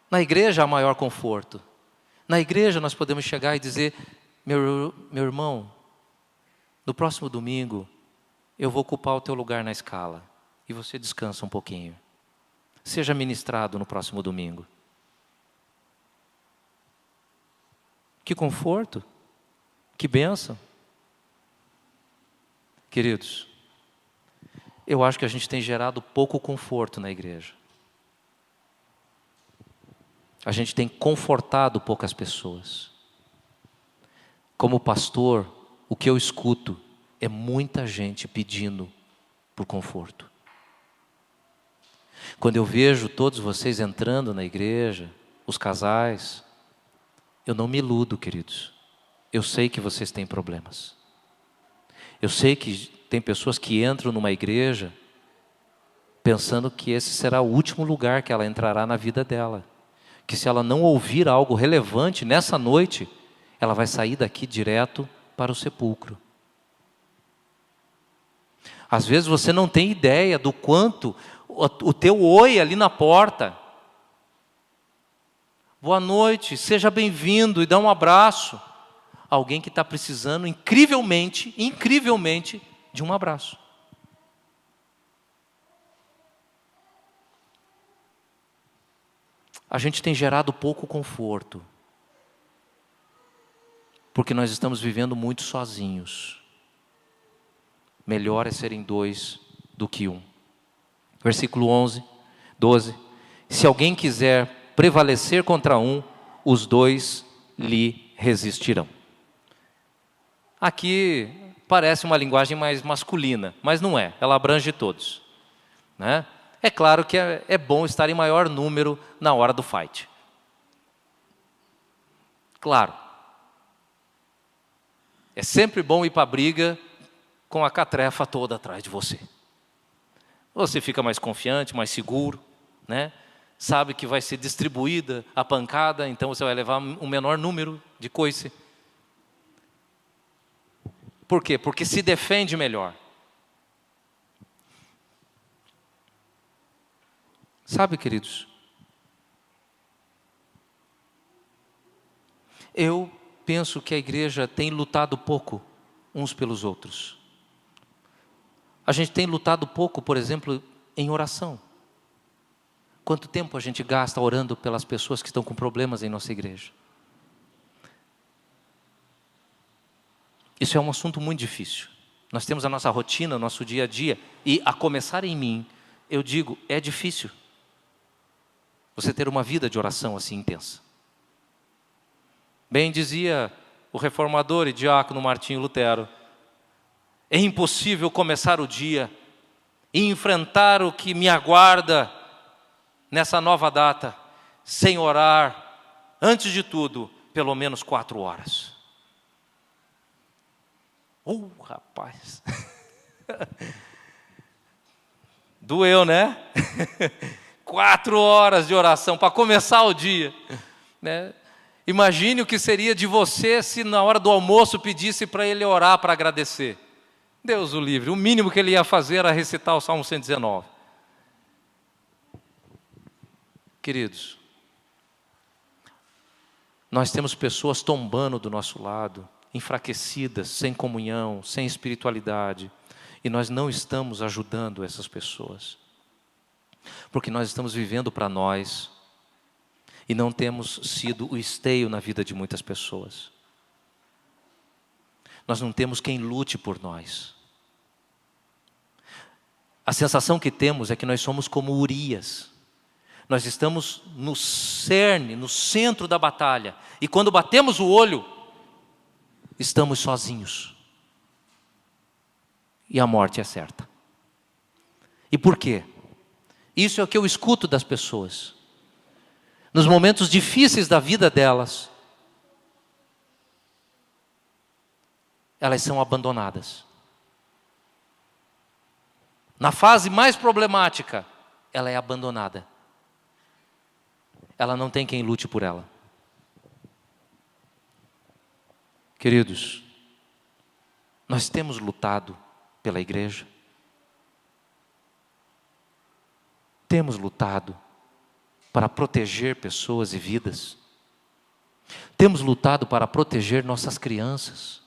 Na igreja há maior conforto. Na igreja nós podemos chegar e dizer: meu irmão, no próximo domingo eu vou ocupar o teu lugar na escala. E você descansa um pouquinho. Seja ministrado no próximo domingo. Que conforto. Que bênção. Queridos, eu acho que a gente tem gerado pouco conforto na igreja. A gente tem confortado poucas pessoas. Como pastor, o que eu escuto é muita gente pedindo por conforto. Quando eu vejo todos vocês entrando na igreja, os casais, eu não me iludo, queridos. Eu sei que vocês têm problemas. Eu sei que tem pessoas que entram numa igreja pensando que esse será o último lugar que ela entrará na vida dela. Que se ela não ouvir algo relevante nessa noite, ela vai sair daqui direto para o sepulcro. Às vezes você não tem ideia do quanto o teu oi ali na porta. Boa noite, seja bem-vindo, e dá um abraço. Alguém que está precisando incrivelmente, de um abraço. A gente tem gerado pouco conforto, porque nós estamos vivendo muito sozinhos. Melhor é serem dois do que um. Versículo 12. Se alguém quiser prevalecer contra um, os dois lhe resistirão. Aqui parece uma linguagem mais masculina, mas não é, ela abrange todos, né? É claro que é bom estar em maior número na hora do fight. Claro. É sempre bom ir para a briga com a catrefa toda atrás de você. Você fica mais confiante, mais seguro, né? Sabe que vai ser distribuída a pancada, então você vai levar um menor número de coice. Por quê? Porque se defende melhor. Sabe, queridos, eu penso que a igreja tem lutado pouco uns pelos outros. A gente tem lutado pouco, por exemplo, em oração. Quanto tempo a gente gasta orando pelas pessoas que estão com problemas em nossa igreja? Isso é um assunto muito difícil. Nós temos a nossa rotina, o nosso dia a dia, e a começar em mim, eu digo, é difícil você ter uma vida de oração assim intensa. Bem dizia o reformador e diácono Martinho Lutero, é impossível começar o dia e enfrentar o que me aguarda nessa nova data, sem orar, antes de tudo, pelo menos 4 horas. Rapaz! Doeu, né? 4 horas de oração para começar o dia, né? Imagine o que seria de você se na hora do almoço pedisse para ele orar para agradecer. Deus o livre, o mínimo que ele ia fazer era recitar o Salmo 119. Queridos, nós temos pessoas tombando do nosso lado, enfraquecidas, sem comunhão, sem espiritualidade, e nós não estamos ajudando essas pessoas. Porque nós estamos vivendo para nós e não temos sido o esteio na vida de muitas pessoas. Nós não temos quem lute por nós. A sensação que temos é que nós somos como Urias. Nós estamos no cerne, no centro da batalha. E quando batemos o olho, estamos sozinhos. E a morte é certa. E por quê? Isso é o que eu escuto das pessoas. Nos momentos difíceis da vida delas, elas são abandonadas. Na fase mais problemática, ela é abandonada. Ela não tem quem lute por ela. Queridos, nós temos lutado pela igreja. Temos lutado para proteger pessoas e vidas. Temos lutado para proteger nossas crianças.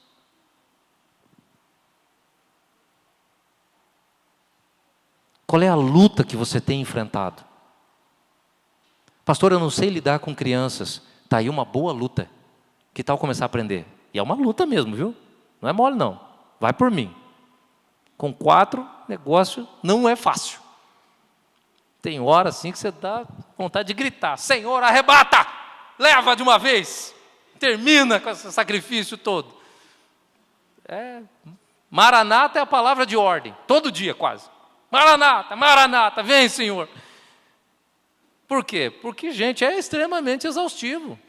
Qual é a luta que você tem enfrentado? Pastor, eu não sei lidar com crianças. Está aí uma boa luta. Que tal começar a aprender? E é uma luta mesmo, viu? Não é mole não. Vai por mim. Com 4, negócio não é fácil. Tem hora assim que você dá vontade de gritar: Senhor, arrebata! Leva de uma vez! Termina com esse sacrifício todo. Maranata é a palavra de ordem. Todo dia quase. Maranata, Maranata, vem, Senhor. Por quê? Porque, gente, é extremamente exaustivo.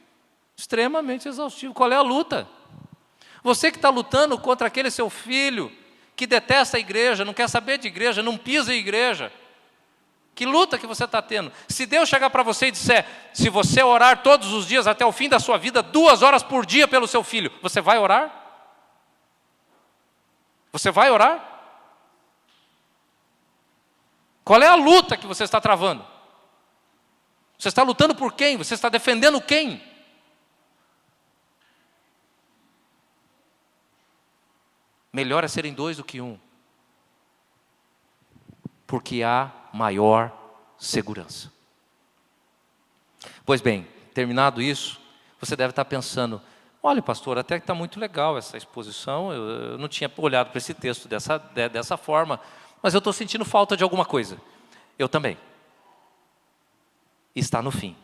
Extremamente exaustivo. Qual é a luta? Você que está lutando contra aquele seu filho que detesta a igreja, não quer saber de igreja, não pisa em igreja. Que luta que você está tendo? Se Deus chegar para você e disser, se você orar todos os dias até o fim da sua vida, 2 horas por dia pelo seu filho, você vai orar? Você vai orar? Qual é a luta que você está travando? Você está lutando por quem? Você está defendendo quem? Melhor é serem dois do que um, porque há maior segurança. Pois bem, terminado isso, você deve estar pensando, olha pastor, até que está muito legal essa exposição, eu não tinha olhado para esse texto dessa forma, mas eu estou sentindo falta de alguma coisa. Eu também. Está no fim.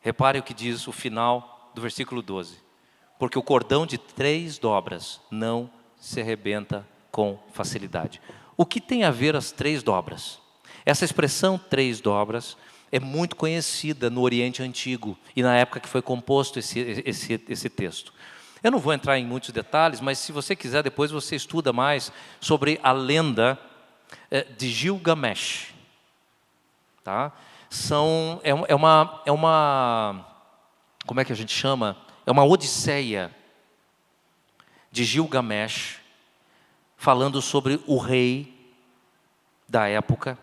Repare o que diz o final do versículo 12. Porque o cordão de 3 dobras não se arrebenta com facilidade. O que tem a ver as 3 dobras? Essa expressão 3 dobras é muito conhecida no Oriente Antigo e na época que foi composto esse texto. Eu não vou entrar em muitos detalhes, mas se você quiser, depois você estuda mais sobre a lenda de Gilgamesh. Tá? Como é que a gente chama? É uma odisseia de Gilgamesh, falando sobre o rei da época,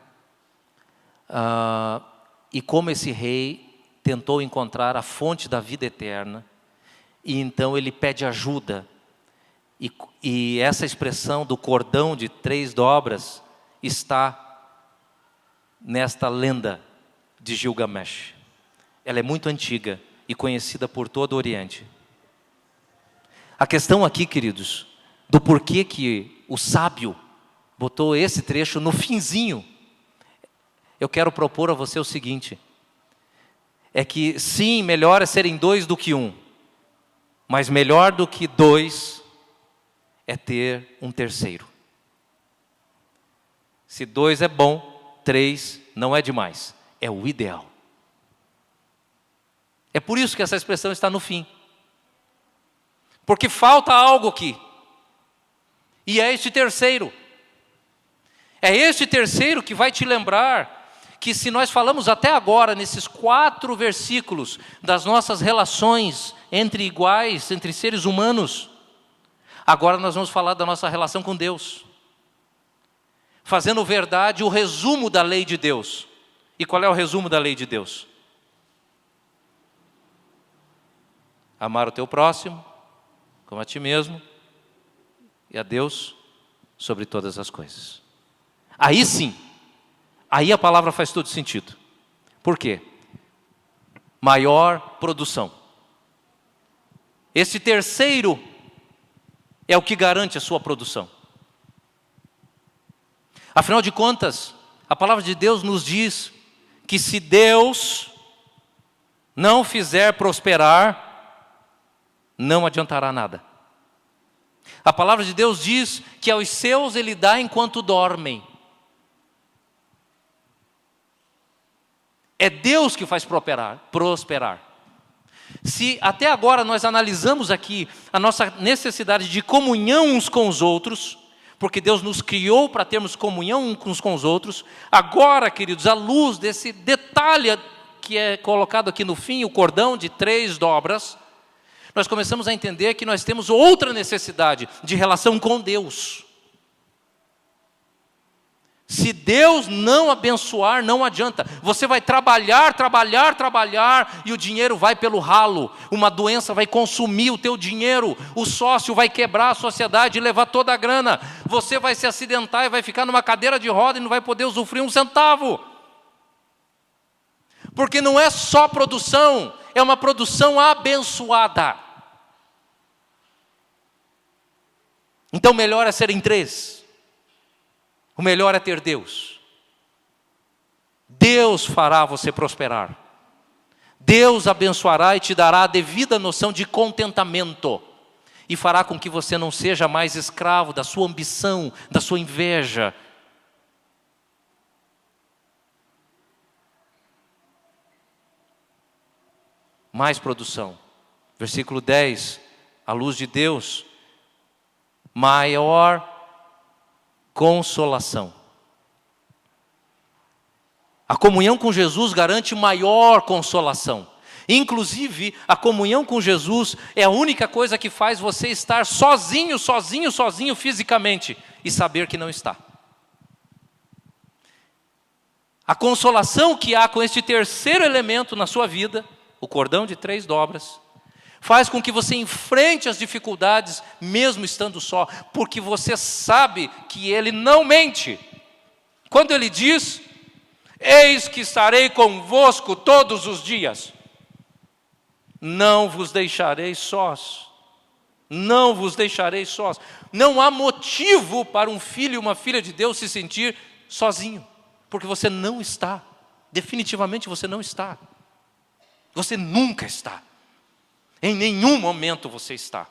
e como esse rei tentou encontrar a fonte da vida eterna, e então ele pede ajuda, e essa expressão do cordão de 3 dobras está nesta lenda de Gilgamesh. Ela é muito antiga e conhecida por todo o Oriente. A questão aqui, queridos, do porquê que o sábio botou esse trecho no finzinho, eu quero propor a você o seguinte, é que sim, melhor é serem 2 do que 1, mas melhor do que 2 é ter um terceiro. Se 2 é bom, 3 não é demais, é o ideal. É por isso que essa expressão está no fim. Porque falta algo aqui. E é este terceiro. É este terceiro que vai te lembrar que se nós falamos até agora, nesses 4 versículos, das nossas relações entre iguais, entre seres humanos, agora nós vamos falar da nossa relação com Deus. Fazendo verdade o resumo da lei de Deus. E qual é o resumo da lei de Deus? Amar o teu próximo, como a ti mesmo, e a Deus sobre todas as coisas. Aí sim, aí a palavra faz todo sentido. Por quê? Maior produção. Esse terceiro é o que garante a sua produção. Afinal de contas, a palavra de Deus nos diz que se Deus não fizer prosperar, não adiantará nada. A palavra de Deus diz que aos seus Ele dá enquanto dormem. É Deus que faz prosperar. Se até agora nós analisamos aqui a nossa necessidade de comunhão uns com os outros, porque Deus nos criou para termos comunhão uns com os outros. Agora, queridos, à luz desse detalhe que é colocado aqui no fim, o cordão de 3 dobras, nós começamos a entender que nós temos outra necessidade de relação com Deus. Se Deus não abençoar, não adianta. Você vai trabalhar e o dinheiro vai pelo ralo. Uma doença vai consumir o teu dinheiro. O sócio vai quebrar a sociedade e levar toda a grana. Você vai se acidentar e vai ficar numa cadeira de roda e não vai poder usufruir um centavo. Porque não é só produção, é uma produção abençoada. Então melhor é serem 3. O melhor é ter Deus. Deus fará você prosperar. Deus abençoará e te dará a devida noção de contentamento. E fará com que você não seja mais escravo da sua ambição, da sua inveja. Mais produção. Versículo 10. A luz de Deus. Maior consolação. A comunhão com Jesus garante maior consolação. Inclusive, a comunhão com Jesus é a única coisa que faz você estar sozinho fisicamente e saber que não está. A consolação que há com este terceiro elemento na sua vida, o cordão de 3 dobras, faz com que você enfrente as dificuldades, mesmo estando só, porque você sabe que Ele não mente. Quando Ele diz: eis que estarei convosco todos os dias, não vos deixarei sós. Não vos deixarei sós. Não há motivo para um filho e uma filha de Deus se sentir sozinho, porque você não está. Definitivamente você não está. Você nunca está. Em nenhum momento você está.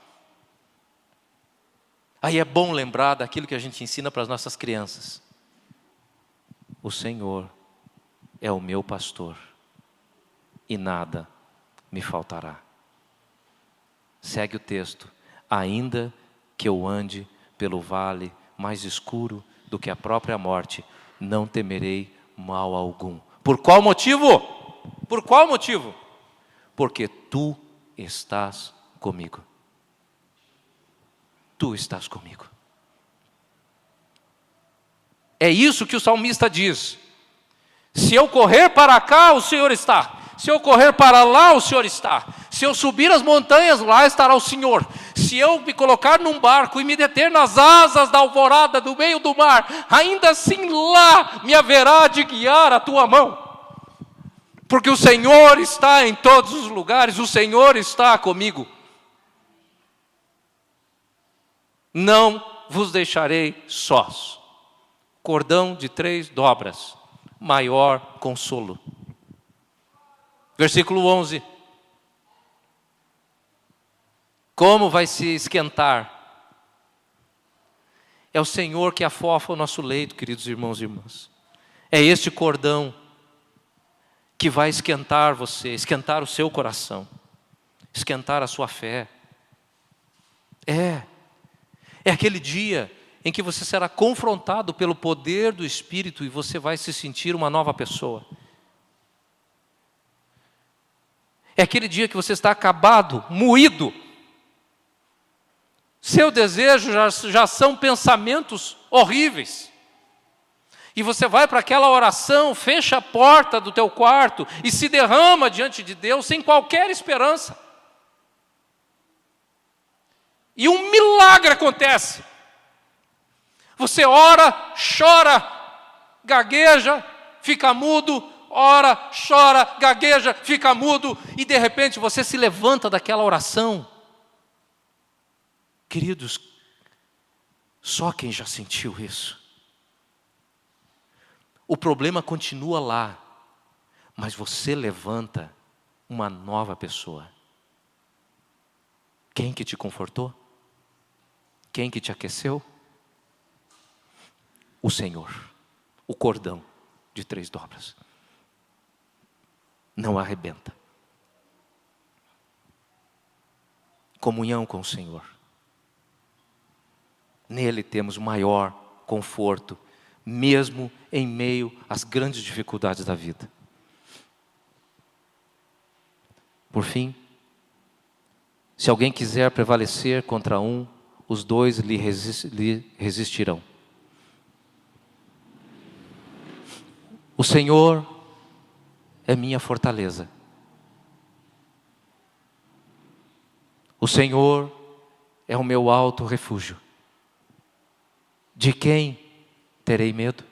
Aí é bom lembrar daquilo que a gente ensina para as nossas crianças. O Senhor é o meu pastor e nada me faltará. Segue o texto. Ainda que eu ande pelo vale mais escuro do que a própria morte, não temerei mal algum. Por qual motivo? Por qual motivo? Porque tu estás comigo. Tu estás comigo. É isso que o salmista diz. Se eu correr para cá, o Senhor está. Se eu correr para lá, o Senhor está. Se eu subir as montanhas, lá estará o Senhor. Se eu me colocar num barco e me deter nas asas da alvorada, no meio do mar, ainda assim lá me haverá de guiar a tua mão. Porque o Senhor está em todos os lugares, o Senhor está comigo. Não vos deixarei sós. Cordão de 3 dobras, maior consolo. Versículo 11. Como vai se esquentar? É o Senhor que afofa o nosso leito, queridos irmãos e irmãs. É este cordão que vai esquentar você, esquentar o seu coração, esquentar a sua fé. É aquele dia em que você será confrontado pelo poder do Espírito e você vai se sentir uma nova pessoa. É aquele dia que você está acabado, moído. Seu desejo já são pensamentos horríveis. E você vai para aquela oração, fecha a porta do teu quarto e se derrama diante de Deus sem qualquer esperança. E um milagre acontece. Você ora, chora, gagueja, fica mudo, ora, chora, gagueja, fica mudo, e de repente você se levanta daquela oração. Queridos, só quem já sentiu isso. O problema continua lá, mas você levanta uma nova pessoa. Quem que te confortou? Quem que te aqueceu? O Senhor, o cordão de 3 dobras. Não arrebenta. Comunhão com o Senhor. Nele temos maior conforto, mesmo em meio às grandes dificuldades da vida. Por fim, se alguém quiser prevalecer contra um, os dois lhe resistirão. O Senhor é minha fortaleza. O Senhor é o meu alto refúgio. De quem terei medo?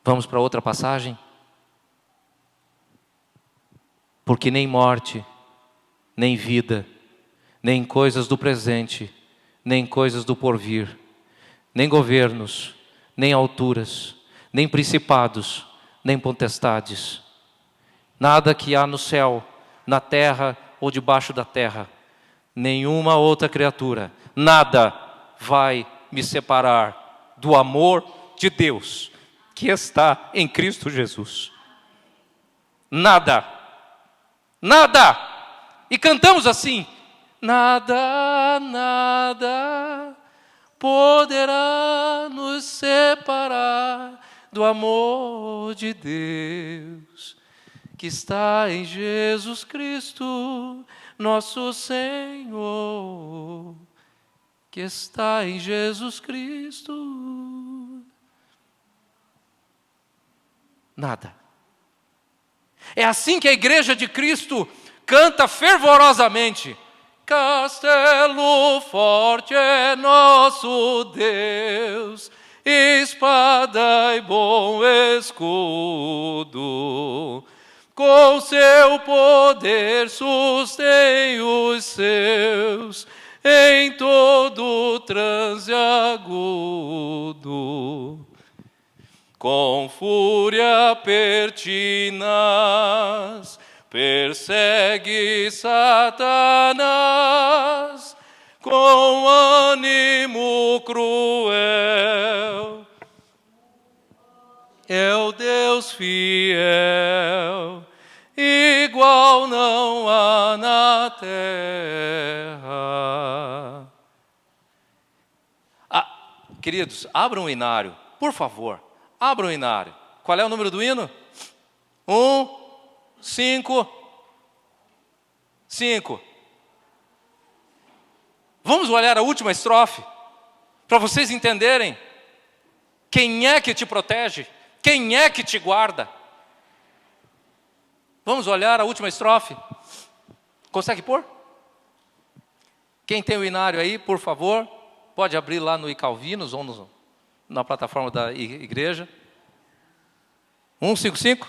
Vamos para outra passagem? Porque nem morte, nem vida, nem coisas do presente, nem coisas do porvir, nem governos, nem alturas, nem principados, nem potestades, nada que há no céu, na terra ou debaixo da terra, nenhuma outra criatura, nada vai me separar do amor de Deus que está em Cristo Jesus. Nada, nada. E cantamos assim: nada, nada poderá nos separar do amor de Deus que está em Jesus Cristo, nosso Senhor. que está em Jesus Cristo. Nada. É assim que a igreja de Cristo canta fervorosamente. Castelo forte é nosso Deus, espada e bom escudo. Com seu poder sustém os seus em todo transe agudo. Com fúria pertinaz persegue Satanás, com ânimo cruel. É o Deus fiel, igual não há na terra. Queridos, abram o hinário, por favor. Abram o hinário. Qual é o número do hino? 5. Vamos olhar a última estrofe, para vocês entenderem quem é que te protege, quem é que te guarda. Vamos olhar a última estrofe. Consegue pôr? Quem tem o hinário aí, por favor, pode abrir lá no iCalvinos ou na plataforma da igreja. 155.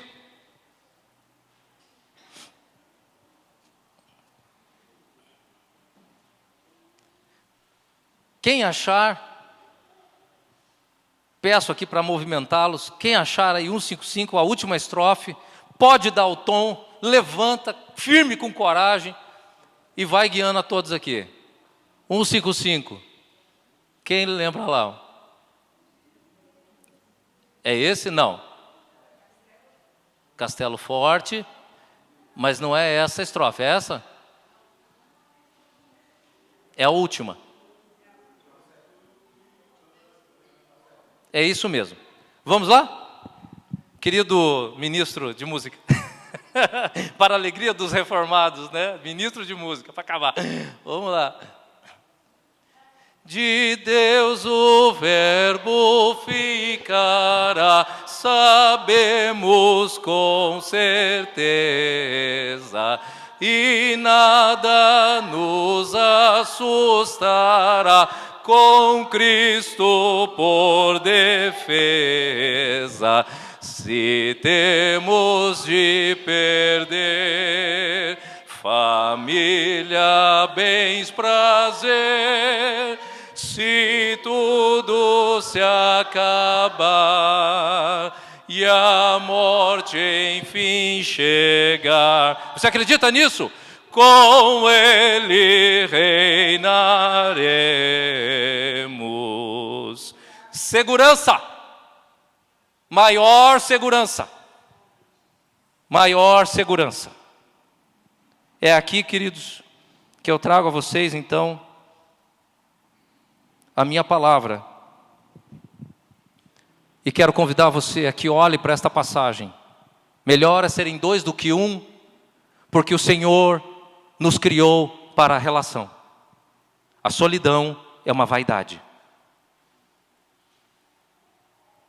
Quem achar, peço aqui para movimentá-los, quem achar aí 155, a última estrofe, pode dar o tom, levanta, firme com coragem e vai guiando a todos aqui. 155. Quem lembra lá? É esse? Não. Castelo forte, mas não é essa a estrofe, é essa? É a última. É isso mesmo. Vamos lá? Querido ministro de música. Para a alegria dos reformados, né? Ministro de música, para acabar. Vamos lá. De Deus o verbo ficará, sabemos com certeza, e nada nos assustará, com Cristo por defesa. Se temos de perder família, bens, prazer, se tudo se acabar e a morte enfim chegar, você acredita nisso? Com Ele reinaremos. Segurança, maior segurança, maior segurança. É aqui, queridos, que eu trago a vocês, então, a minha palavra. E quero convidar você a que olhe para esta passagem. Melhor é serem dois do que um, porque o Senhor nos criou para a relação. A solidão é uma vaidade.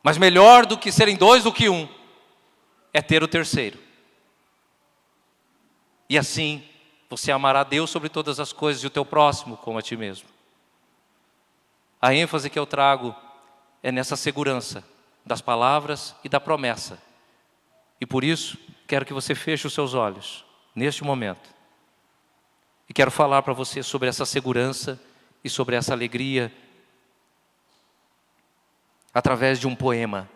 Mas melhor do que serem dois do que um, é ter o terceiro. E assim, você amará Deus sobre todas as coisas e o teu próximo como a ti mesmo. A ênfase que eu trago é nessa segurança das palavras e da promessa. E por isso, quero que você feche os seus olhos neste momento. E quero falar para você sobre essa segurança e sobre essa alegria através de um poema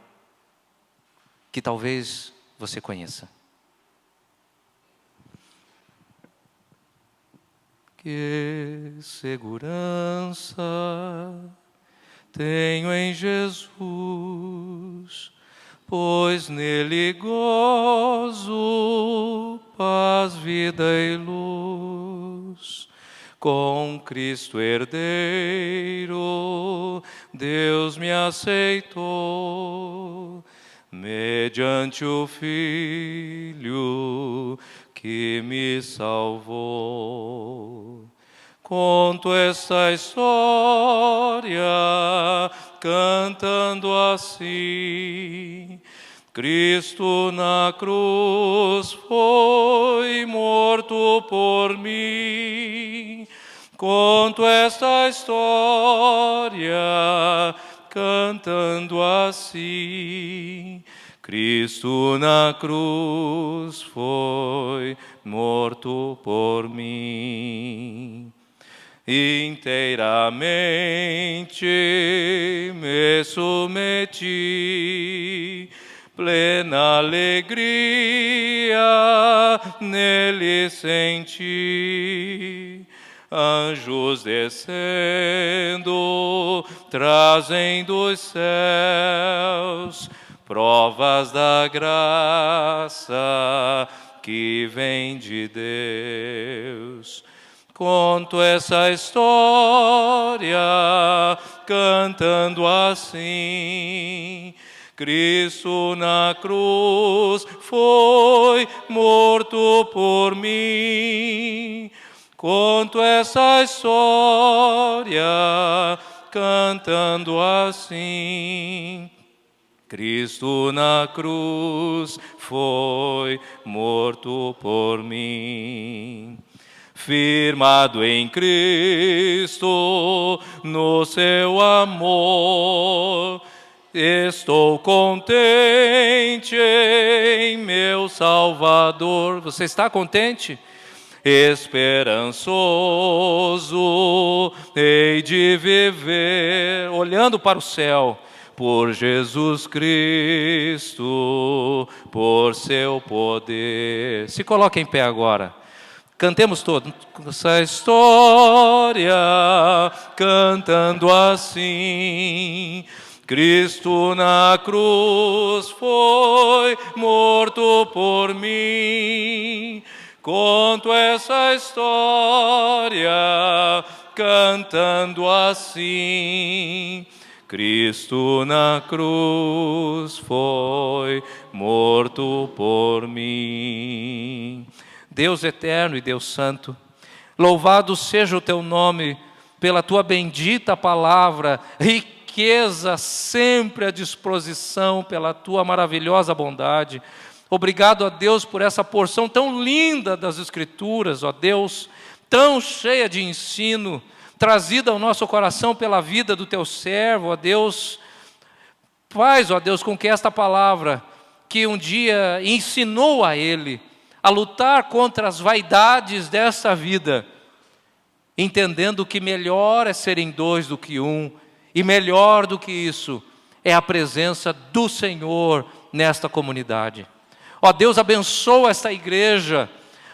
que talvez você conheça. Que segurança tenho em Jesus, pois nele gozo paz, vida e luz. Com Cristo herdeiro, Deus me aceitou, mediante o Filho que me salvou. Conto esta história cantando assim: Cristo na cruz foi morto por mim. Conto esta história cantando assim: Cristo na cruz foi morto por mim. Inteiramente me submeti, plena alegria nele senti. Anjos descendo, trazem dos céus provas da graça que vem de Deus. Conto essa história cantando assim: Cristo na cruz foi morto por mim. Conto essa história cantando assim: Cristo na cruz foi morto por mim. Firmado em Cristo, no seu amor, estou contente em meu Salvador. Você está contente? Esperançoso hei de viver, olhando para o céu, por Jesus Cristo, por seu poder. Se coloque em pé agora. Cantemos todos essa história, cantando assim: Cristo na cruz foi morto por mim. Conto essa história, cantando assim: Cristo na cruz foi morto por mim. Deus eterno e Deus santo, louvado seja o teu nome pela tua bendita palavra, riqueza sempre à disposição pela tua maravilhosa bondade. Obrigado a Deus por essa porção tão linda das Escrituras, ó Deus, tão cheia de ensino, trazida ao nosso coração pela vida do teu servo, ó Deus. Faz, ó Deus, com que esta palavra, que um dia ensinou a ele a lutar contra as vaidades dessa vida, entendendo que melhor é serem dois do que um, e melhor do que isso é a presença do Senhor nesta comunidade. Ó Deus, abençoa esta igreja,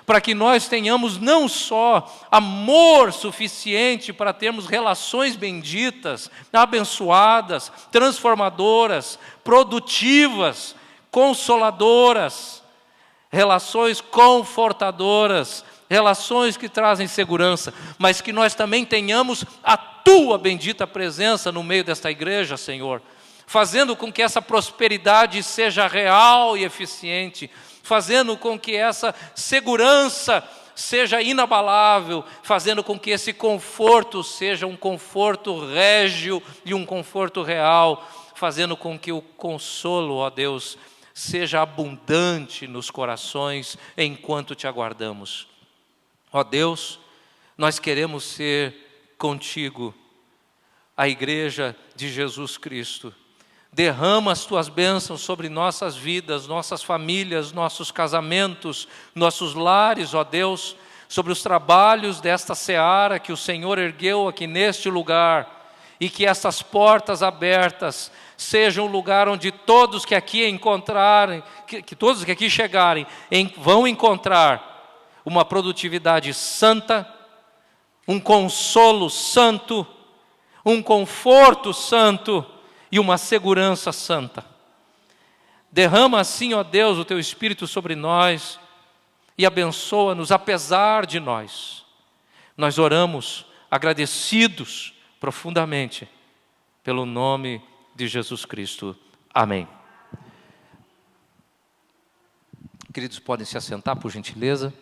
para que nós tenhamos não só amor suficiente para termos relações benditas, abençoadas, transformadoras, produtivas, consoladoras, relações confortadoras, relações que trazem segurança, mas que nós também tenhamos a tua bendita presença no meio desta igreja, Senhor, fazendo com que essa prosperidade seja real e eficiente, fazendo com que essa segurança seja inabalável, fazendo com que esse conforto seja um conforto régio e um conforto real, fazendo com que o consolo, ó Deus, seja abundante nos corações enquanto te aguardamos. Ó Deus, nós queremos ser contigo, a igreja de Jesus Cristo. Derrama as tuas bênçãos sobre nossas vidas, nossas famílias, nossos casamentos, nossos lares, ó Deus, sobre os trabalhos desta seara que o Senhor ergueu aqui neste lugar, e que essas portas abertas sejam um lugar onde todos que aqui encontrarem, que todos que aqui chegarem, vão encontrar uma produtividade santa, um consolo santo, um conforto santo, e uma segurança santa. Derrama assim, ó Deus, o teu Espírito sobre nós e abençoa-nos apesar de nós. Nós oramos agradecidos profundamente pelo nome de Jesus Cristo. Amém. Queridos, podem se assentar, por gentileza.